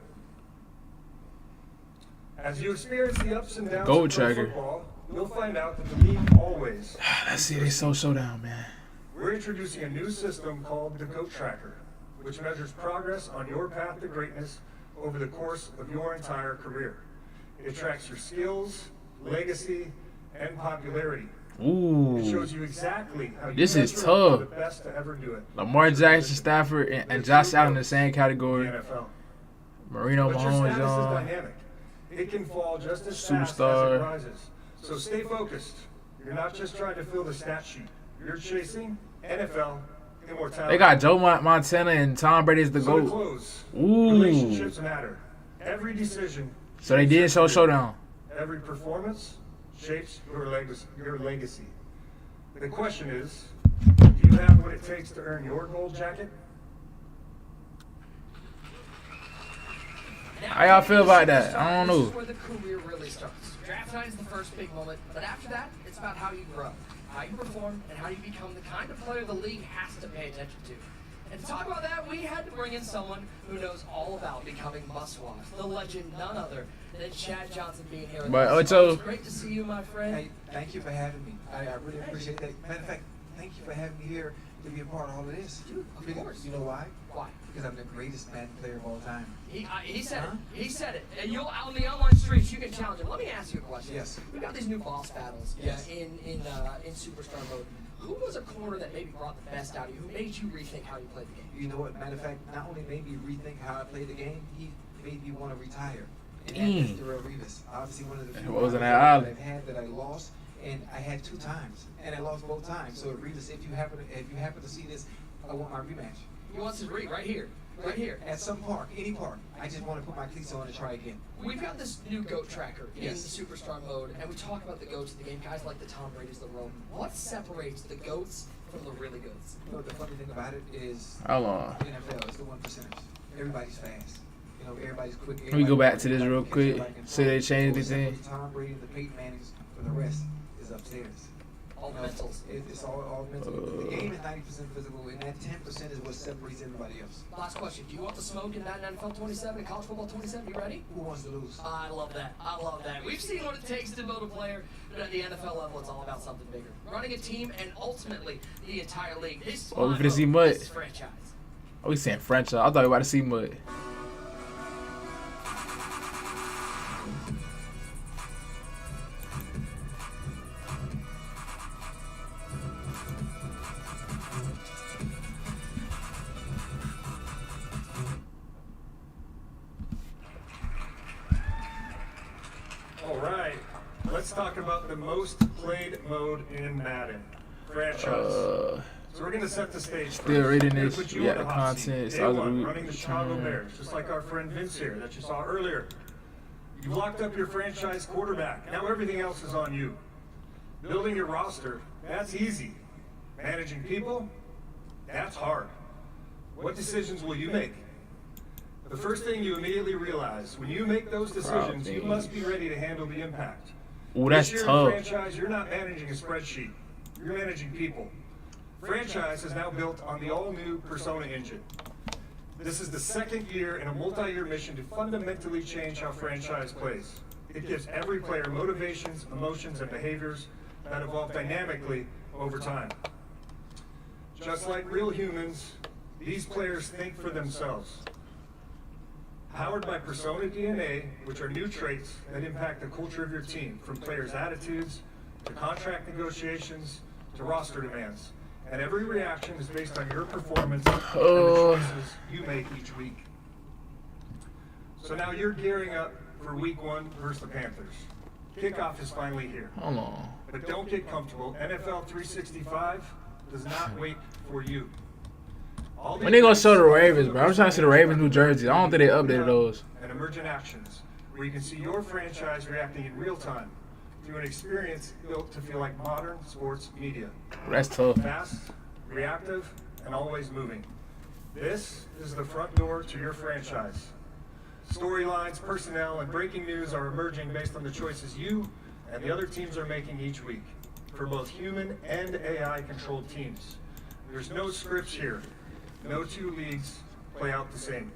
As you experience the ups and downs of pro football, you'll find out that the league always.
Let's see they so showdown, man.
We're introducing a new system called the GOAT Tracker, which measures progress on your path to greatness over the course of your entire career. It tracks your skills, legacy, and popularity.
Ooh.
It shows you exactly how you
this is
measure
tough.
up to the best to ever do it.
Lamar Jackson, Stafford, and Josh Allen in the same category.
NFL.
Marino
But your
Mahomes,
status is dynamic. It can fall just as fast as it rises. So stay focused. You're not just trying to fill the stat sheet. You're chasing NFL immortality.
They got Joe Montana and Tom Brady as the
So to
GOAT.
close,
Ooh.
relationships matter. Every decision.
So they did show showdown.
Every performance shapes your legacy. The question is, do you have what it takes to earn your gold jacket?
How y'all feel about that? I don't know.
This is where the career really starts. Draft night is the first big moment, but after that, it's about how you grow, how you perform, and how you become the kind of player the league has to pay attention to. And to talk about that, we had to bring in someone who knows all about becoming must-watch, the legend, none other than Chad Johnson being here.
But Ocho,
It's great to see you, my friend.
Hey, thank you for having me. I really appreciate that. Matter of fact, thank you for having me here to be a part of all of this.
Dude, of course.
You know why?
Why?
Because I'm the greatest Madden player of all time.
He said it. He said it. And you'll on the online streets, you can challenge him. Let me ask you a question.
Yes.
We got these new boss battles.
Yes.
In Superstar mode. Who was a corner that maybe brought the best out of you? Who made you rethink how you played the game?
You know what? Matter of fact, not only made me rethink how I played the game, he made me want to retire. And that is Darrell Revis. Obviously, one of the few
Wasn't
that
that
I've had that I lost, and I had 2 times, and I lost both times. So Revis, if you happen to see this, I want my rematch.
He wants his right here. Right here.
At some park, any park. I just want to put my cleats on and try again.
We've got this new GOAT tracker in the
Yes.
Superstar mode, and we talk about the GOATs of the game, guys like the Tom Brady's, the Rome. What separates the GOATs from the really GOATs?
You know, the funny thing about it is
how long?
The NFL is the 1%ers. Everybody's fast. You know, everybody's quick.
Let me go back to this real quick. Say they changed anything.
Tom Brady, the Peyton Mannings, for the rest is upstairs.
All the mentals.
It's all mental. The game is 90% physical, and that 10% is what separates everybody else.
Last question. Do you want the smoke in Madden NFL 27 and college football 27? You ready?
Who wants to lose?
I love that. I love that. We've seen what it takes to build a player, but at the NFL level, it's all about something bigger. Running a team and ultimately the entire league. This is
Oh, we finna see Mud.
This is franchise.
Oh, we saying franchise. I thought we were about to see Mud.
All right, let's talk about the most played mode in Madden, franchise. So we're going to set the stage first.
Still reading
We're gonna
this.
put you
Yeah,
on
the
the hot seat.
content.
Day one, running the Chicago Bears, just like our friend Vince here that you saw earlier. You've locked up your franchise quarterback. Now everything else is on you. Building your roster, that's easy. Managing people, that's hard. What decisions will you make? The first thing you immediately realize, when you make those decisions, you must be ready to handle the impact.
Ooh, that's
this year
tough.
in franchise, you're not managing a spreadsheet. You're managing people. Franchise is now built on the all-new Persona engine. This is the second year in a multi-year mission to fundamentally change how franchise plays. It gives every player motivations, emotions, and behaviors that evolve dynamically over time. Just like real humans, these players think for themselves. Powered by Persona DNA, which are new traits that impact the culture of your team, from players' attitudes to contract negotiations to roster demands. And every reaction is based on your performance and the choices you make each week. So now you're gearing up for week 1 versus the Panthers. Kickoff is finally here.
Hold on.
But don't get comfortable. NFL 365 does not wait for you.
When they gonna show the Ravens, bro? I'm trying to see the Ravens New Jersey. I don't think they updated those.
And emergent actions, where you can see your franchise reacting in real time through an experience built to feel like modern sports media.
That's tough.
Fast, reactive, and always moving. This is the front door to your franchise. Storylines, personnel, and breaking news are emerging based on the choices you and the other teams are making each week for both human and AI-controlled teams. There's no scripts here. No two leagues play out the same.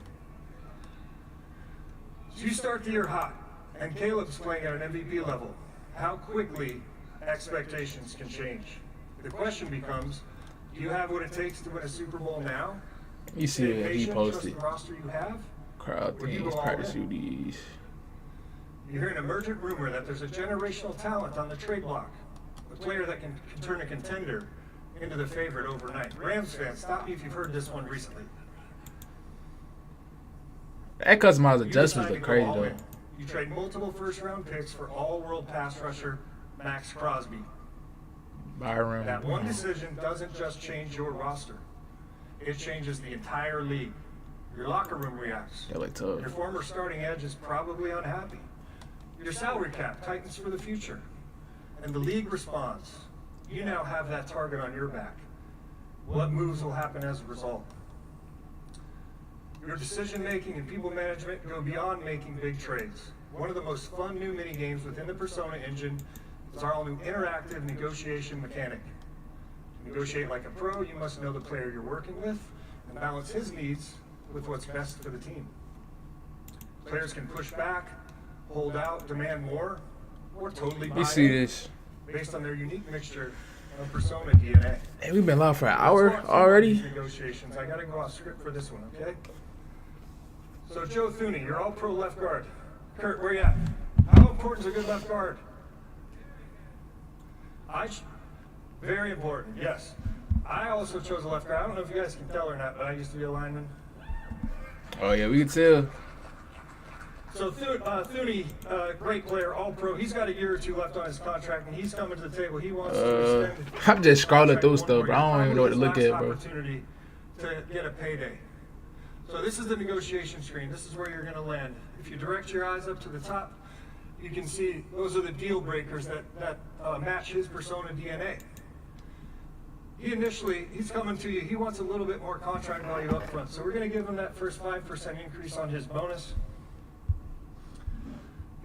So you start the year hot, and Caleb's playing at an MVP level. How quickly expectations can change. The question becomes, do you have what it takes to win a Super Bowl now?
You see it, he posted.
The roster you have?
Crowd
Or you
things,
go all
practice
in?
UDs.
You hear an emergent rumor that there's a generational talent on the trade block, a player that can turn a contender into the favorite overnight. Rams fans, stop me if you've heard this one recently.
That customized
You
adjustments
decide
look
to go
crazy
all
though.
in. You trade multiple first-round picks for all-world pass rusher Max Crosby.
Byron.
That one decision doesn't just change your roster. It changes the entire league. Your locker room reacts.
They look tough.
Your former starting edge is probably unhappy. Your salary cap tightens for the future. And the league responds. You now have that target on your back. What moves will happen as a result? Your decision-making and people management go beyond making big trades. One of the most fun new mini-games within the Persona engine is our all-new interactive negotiation mechanic. To negotiate like a pro, you must know the player you're working with and balance his needs with what's best for the team. Players can push back, hold out, demand more, or totally buy
You see
in
this.
based on their unique mixture of Persona DNA.
Hey, we've been live for an
Let's
hour
watch some
already.
of these negotiations. I gotta go off script for this one, okay? So Joe Thuney, you're all pro left guard. Kurt, where you at? How important is a good left guard? Very important, yes. I also chose a left guard. I don't know if you guys can tell or not, but I used to be a lineman.
Oh yeah, we can tell.
So Thuney, great player, all pro. He's got a year or two left on his contract, and he's coming to the table. He wants to extend.
I'm just scrolling
contract
through
one
stuff,
more
bro. I don't
year.
even know what to look
Probably
at, bro.
his last opportunity to get a payday. So this is the negotiation screen. This is where you're going to land. If you direct your eyes up to the top, you can see those are the deal breakers that match his Persona DNA. He's coming to you. He wants a little bit more contract value up front. So we're going to give him that first 5% increase on his bonus.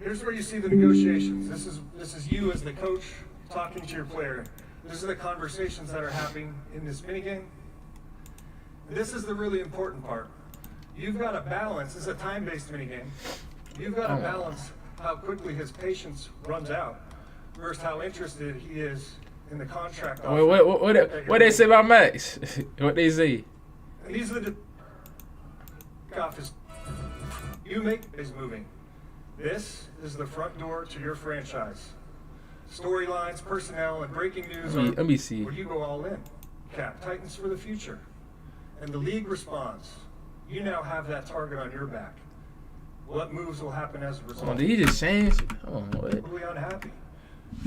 Here's where you see the negotiations. This is you as the coach talking to your player. These are the conversations that are happening in this minigame. This is the really important part. You've got to balance, this is a time-based minigame. You've got to balance how quickly his patience runs out versus how interested he is in the contract.
What they say about Max? What they say?
And these are the office. You make is moving. This is the front door to your franchise. Storylines, personnel, and breaking news
Let me see.
where you go all in. Cap tightens for the future. And the league responds. You now have that target on your back. What moves will happen as a result?
Oh, did he just change? Oh, what?
Totally unhappy.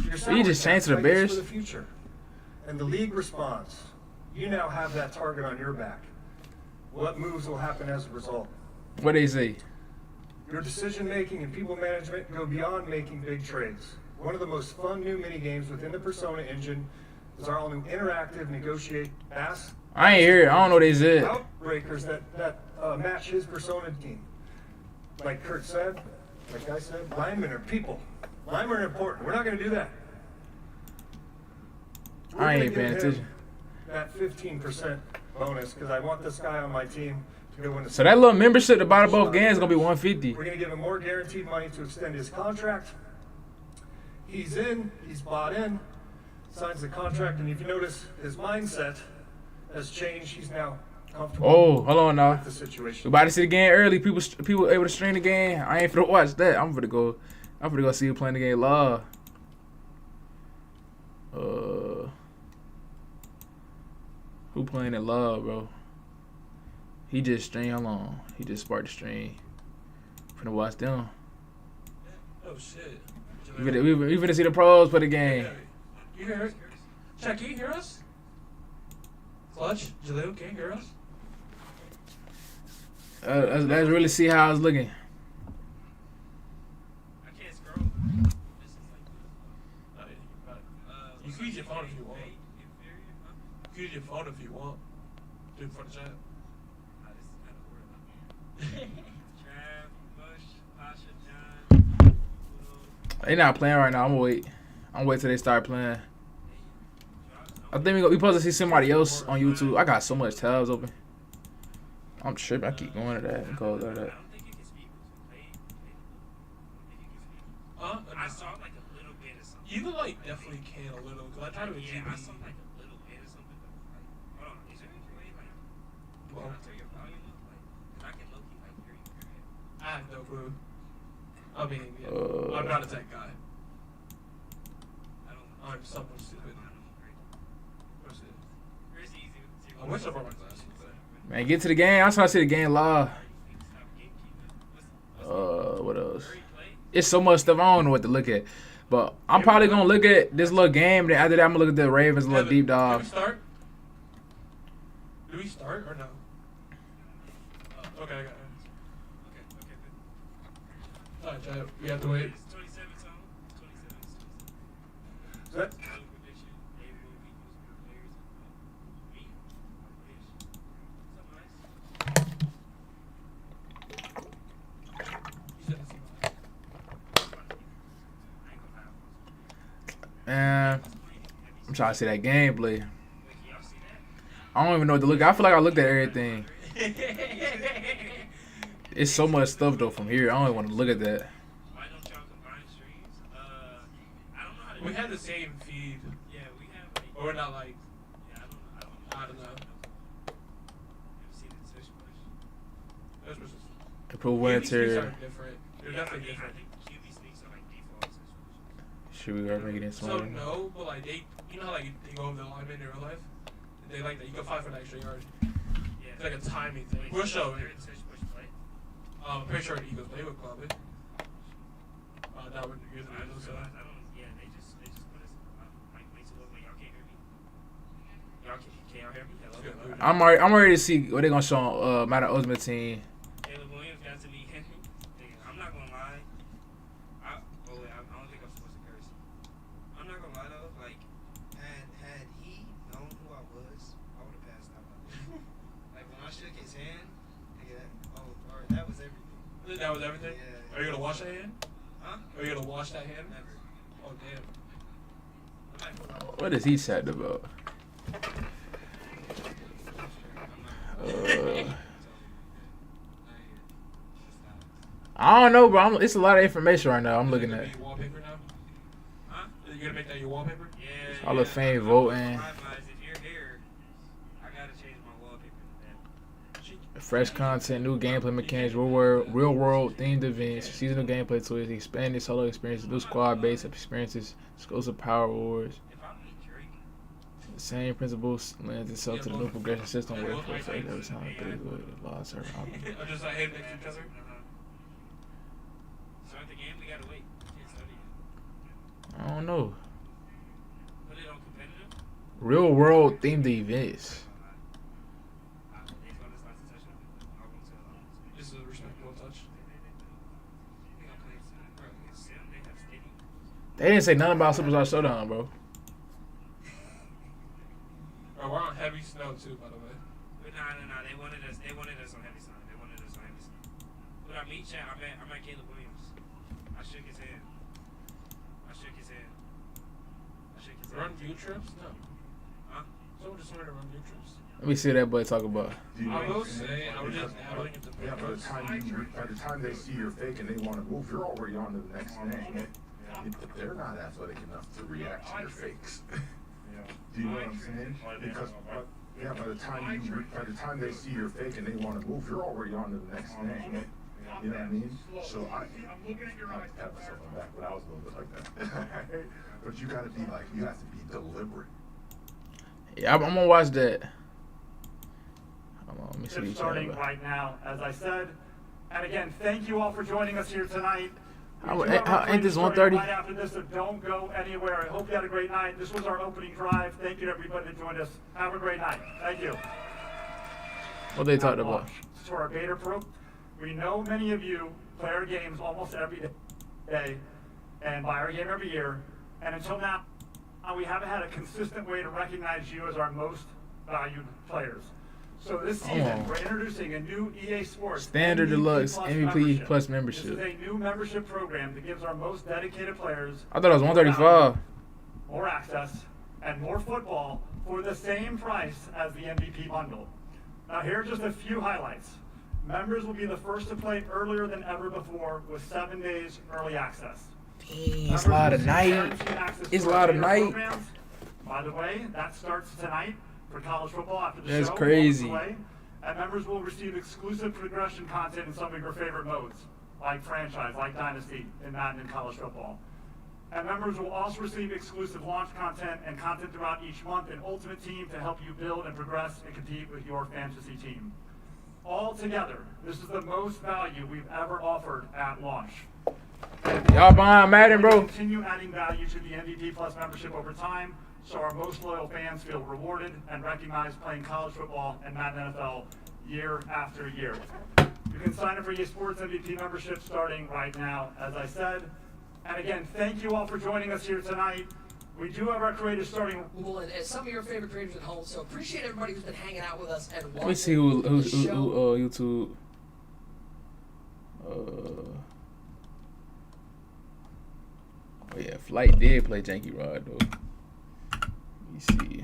Did he just change to the Bears?
For the future. And the league responds. You now have that target on your back. What moves will happen as a result?
What they say?
Your decision-making and people management go beyond making big trades. One of the most fun new mini-games within the Persona engine is our all-new interactive negotiate bass.
I ain't hear it. I don't know what they said.
Outbreakers that match his Persona team. Like Kurt said, like I said, linemen are people. Linemen are important. We're not going to do that.
I ain't paying attention.
That 15% bonus because I want this guy on my team to go win the.
So that little membership to buy both games is gonna be $150.
We're gonna give him more guaranteed money to extend his contract. He's in. He's bought in. Signs the contract, and if you notice, his mindset has changed. He's now comfortable.
Oh, hold on now.
With the situation.
We about to see the game early. People able to stream the game. I ain't finna watch that. I'm finna go see you playing the game live. Who playing it live, bro? He just streamed. How long? He just sparked the stream. Finna watch them.
Oh shit.
We finna see the pros for the game.
You hear us? Check, can you hear us? Clutch, Jaleel, can you hear us?
Let's really see how it's looking.
I can't scroll. You can use your phone if you want. You can use your phone if you want. Do it for the chat.
They not playing right now. I'm gonna wait till they start playing. I think we supposed to see somebody else on YouTube. I got so much tabs open. I'm tripping. I keep going to that and go to that.
I saw like a little bit of something. You like definitely can a little because I tried to achieve. I saw like a little bit of something. Hold on, is there any way like can I turn your volume up? Like, cause I can low key like hear you. I have no clue. I mean, yeah, I'm not a tech guy. I'm somewhat stupid. I wish I brought my glasses.
Man, get to the game. I'm trying to see the game live. What else? It's so much stuff. I don't know what to look at. But I'm probably going to look at this little game. Then after that, I'm going to look at the Ravens little deep dive.
Do we start? Do we start or no? Okay, I got it. Alright, Chad, we have to wait.
That,
Man, I'm trying to see that gameplay. I don't even know what to look at. I feel like I looked at everything. It's so much stuff though from here. I don't even want to look at that.
We had the same feed. Yeah, we have. Or we're not like. Yeah, I don't know.
Improve winter.
Are different. They're definitely different.
Should we go make it in
So
smaller?
no, but like they, you know how like they go over the lineman in real life. They like that. You go fight for an extra yard. Yeah. It's like a timing thing. We'll show it. I'm pretty sure the Eagles play with Club. That would use the Eagles.
Yeah, they just put us. Wait till y'all can't hear me. Can y'all hear me? Hello.
I'm ready to see what they're gonna show on Madden Ultimate Team.
Caleb Williams got to be Henry. I'm not gonna lie. I don't think I'm supposed to curse. I'm not gonna lie though. Like, had he known who I was, I would have passed out. Like when I shook his hand, that was everything.
That was everything?
Yeah.
Are you gonna wash that hand?
Huh?
Are you gonna wash that hand?
Never.
Oh damn.
What is he sad about? I don't know, bro. It's a lot of information right now. I'm looking at.
Wallpaper now? Huh? You gonna make that your wallpaper? Yeah.
Hall of Fame voting.
If you're here, I gotta change my wallpaper.
Fresh content, new gameplay mechanics, real world themed events, seasonal gameplay tools, expanded solo experiences, new squad based experiences, exclusive power awards. The same principles lends itself to the new progression system where for effect every time it plays with a lot of server options.
I'm just like, hey, next to each other.
Start the game, we gotta wait. Can't start it yet.
I don't know.
Put it on competitive?
Real world themed events.
This is a respectable touch.
They didn't say nothing about Superstar Showdown, bro.
Bro, we're on heavy snow too, by the way.
But nah. They wanted us on heavy snow. When I meet chat, I met Caleb Williams. I shook his hand.
Run view trips? No.
Huh?
Someone just wanted to run view trips.
Let me see what that boy talk about.
I will say, I was just dabbling into
Yeah, by the time they see you're fake and they want to move, you're already on to the next thing. They're not athletic enough to react to your fakes. Do you know what I'm saying? Because by the time they see you're fake and they want to move, you're already on to the next thing. You know what I mean? So I pat myself on the back, but I was a little bit like that. But you gotta be like, you have to be deliberate.
Yeah, I'm gonna watch that. Hold on, let me see
It's
each
starting
other.
right now, as I said. And again, thank you all for joining us here tonight.
How ain't this 1:30?
Right after this, so don't go anywhere. I hope you had a great night. This was our opening drive. Thank you to everybody that joined us. Have a great night. Thank you.
What they talked about?
To our beta pro, we know many of you play our games almost every day and buy our game every year. And until now, we haven't had a consistent way to recognize you as our most valued players. So this season, we're introducing a new EA Sports
Standard
MVP
Deluxe
Plus
MVP Plus
This
membership.
is a new membership program that gives our most dedicated players
I thought it was 135.
more access and more football for the same price as the MVP bundle. Now here are just a few highlights. Members will be the first to play earlier than ever before with 7 days early access.
Dang, it's a lot of night. It's a lot of night.
By the way, that starts tonight for college football after the
That's
show.
crazy.
And members will receive exclusive progression content in some of your favorite modes, like franchise, like Dynasty, in Madden and college football. And members will also receive exclusive launch content and content throughout each month in Ultimate Team to help you build and progress and compete with your fantasy team. All together, this is the most value we've ever offered at launch.
Y'all behind Madden, bro?
Continue adding value to the MVP Plus membership over time, so our most loyal fans feel rewarded and recognized playing college football and Madden NFL year after year. You can sign up for EA Sports MVP membership starting right now, as I said. And again, thank you all for joining us here tonight. We do have our creators starting.
And some of your favorite creators at home, so appreciate everybody who's been hanging out with us and watching.
Let me see who YouTube. Oh yeah, Flight did play Janky Rod though. Let me see.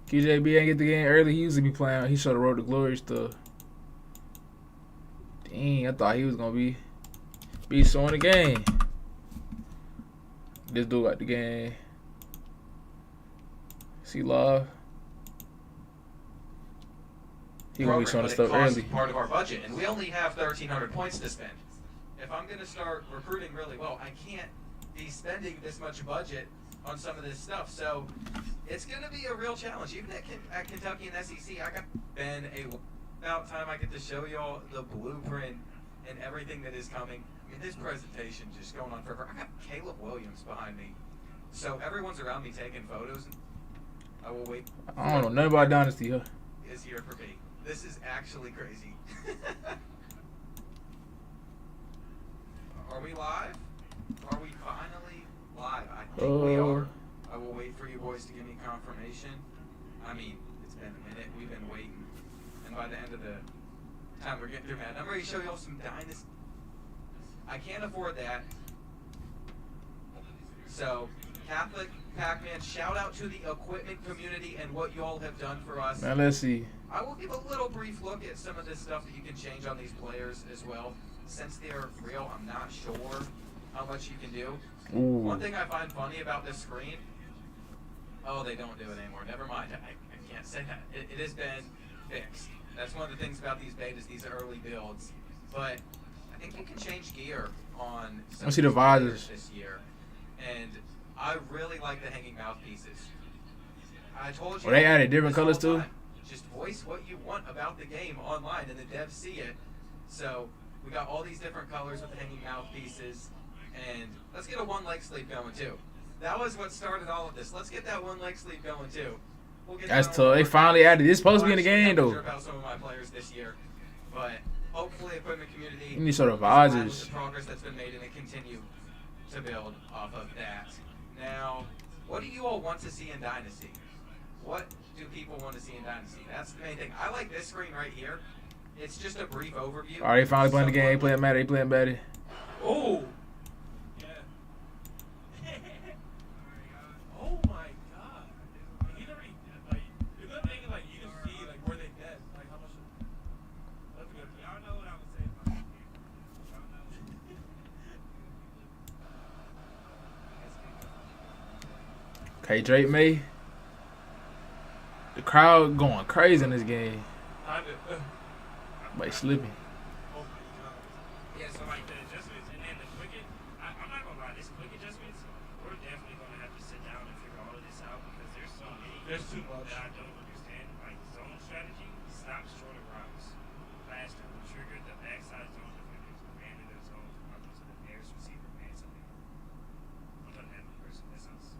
QJB ain't get the game early. He used to be playing. He showed the Road to Glory stuff. Dang, I thought he was gonna be showing the game. This dude got the game. See Love. He gonna be showing the stuff early.
Part of our budget, and we only have 1,300 points to spend. If I'm going to start recruiting really well, I can't be spending this much budget on some of this stuff. So it's going to be a real challenge. Even at Kentucky and SEC, I got been about time I get to show y'all the blueprint and everything that is coming. I mean, this presentation just going on forever. I got Caleb Williams behind me, so everyone's around me taking photos. I will wait.
I don't know nothing about Dynasty, huh?
Is here for me. This is actually crazy. Are we live? Are we finally live? I think we are. I will wait for you boys to give me confirmation. I mean, it's been a minute. We've been waiting. And by the end of the time we're getting through Madden, I'm ready to show y'all some Dynasty. I can't afford that. So Catholic Pac-Man, shout out to the equipment community and what you all have done for us.
Now let's see.
I will give a little brief look at some of this stuff that you can change on these players as well. Since they're real, I'm not sure how much you can do.
Ooh.
One thing I find funny about this screen, oh, they don't do it anymore. Never mind. I can't say that. It has been fixed. That's one of the things about these betas, these early builds. But I think you can change gear on some
I see the visors
this year. And I really like the hanging mouthpieces. I told you.
Well, they added different colors too.
Just voice what you want about the game online, and the devs see it. So we got all these different colors with the hanging mouthpieces, and let's get a one-leg sleeve going too. That was what started all of this. Let's get that one-leg sleeve going too. We'll get
That's tough. They finally added. It's supposed to be in the game though.
About some of my players this year, but hopefully, equipment community.
You need sort of
is glad with
visors.
the progress that's been made, and they continue to build off of that. Now, what do you all want to see in Dynasty? What do people want to see in Dynasty? That's the main thing. I like this screen right here. It's just a brief overview.
All right, they finally playing the game. They playing Madden. They playing Madden.
Oh. Yeah. Oh my God. He's already like. The good thing is like you can see like where they dead, like how much. That's good. Y'all know what I was saying about this game. Y'all know.
Okay, Drake May. The crowd going crazy in this game. Like slipping.
Yeah, so like the adjustments and then the quick, I'm not gonna lie, this quick adjustments, we're definitely gonna have to sit down and figure all of this out because there's so many
There's too much
that I don't understand. Like zone strategy stops short of routes. Faster, we triggered the backside zone defenders, abandoned their zone to run to the nearest receiver, man something. I'm gonna have a person this house.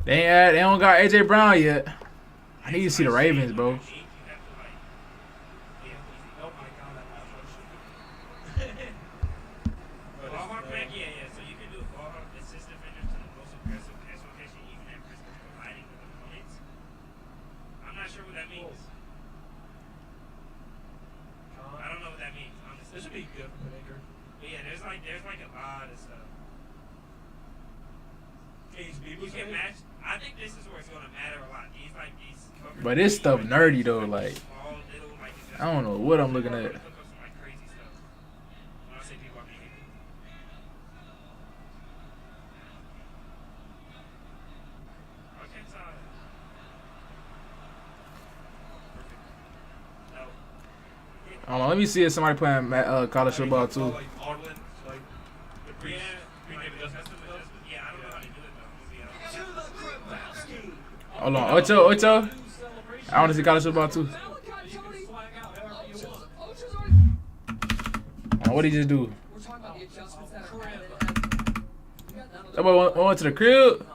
They don't got AJ Brown yet. I need to see the Ravens, bro.
I think this is where it's gonna matter a lot. These like these.
But this stuff nerdy though. Like I don't know what I'm looking at. Hold on, let me see if somebody playing college football too. Hold on, Ocho. I want to see college football too. What did he just do? That boy went to the crib.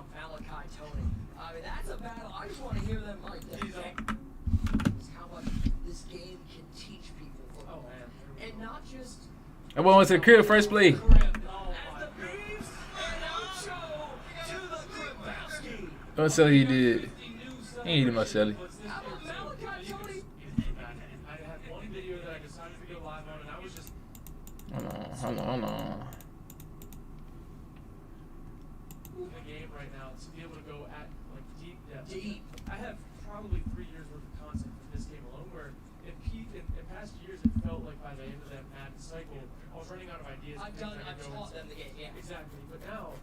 That boy went to the crib first play. Don't tell he did. He ain't even my Shelly. Hold on.
The game right now to be able to go at like deep depth. I have probably 3 years worth of content from this game alone. Where in past years it felt like by the end of that Madden cycle, I was running out of ideas.
I've taught them the game. Yeah.
Exactly, but now,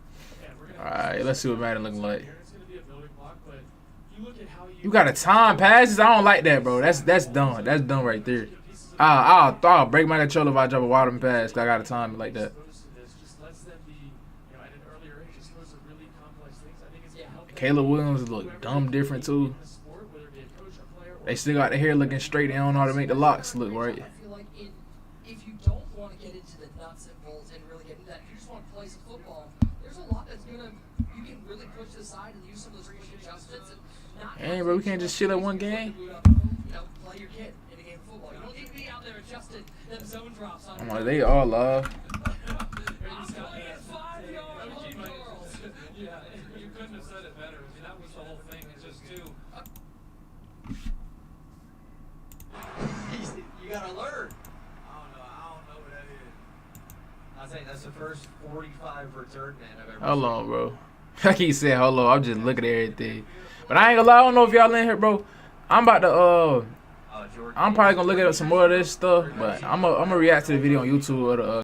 yeah, we're gonna.
All right, let's see what Madden looking like.
It's gonna be a building block, but you look at how
You got a time passes? I don't like that, bro. That's done. That's done right there. I'll break my controller if I drop a Waterman pass. 'Cause I got a time like that. Caleb Williams look dumb different too. They still got their hair looking straight. They don't know how to make the locks look right.
I feel like if you don't want to get into the nuts and bolts and really get into that, if you just want to play some football, there's a lot that's you can really push to the side and use some of those range adjustments and not.
Hey, bro, we can't just chill at one game.
Play your kid in a game of football. You don't need to be out there adjusting them zone drops on.
I'm like, they all love.
Yeah, you couldn't have said it better. I mean, that was the whole thing. It's just too.
You gotta learn.
I don't know what that is.
I think that's the first 45 return man I've ever
Hold
seen.
on, bro. I keep saying hold on. I'm just looking at everything. But I ain't gonna lie. I don't know if y'all in here, bro. I'm about to I'm probably gonna look at some more of this stuff, but I'm gonna react to the video on YouTube or the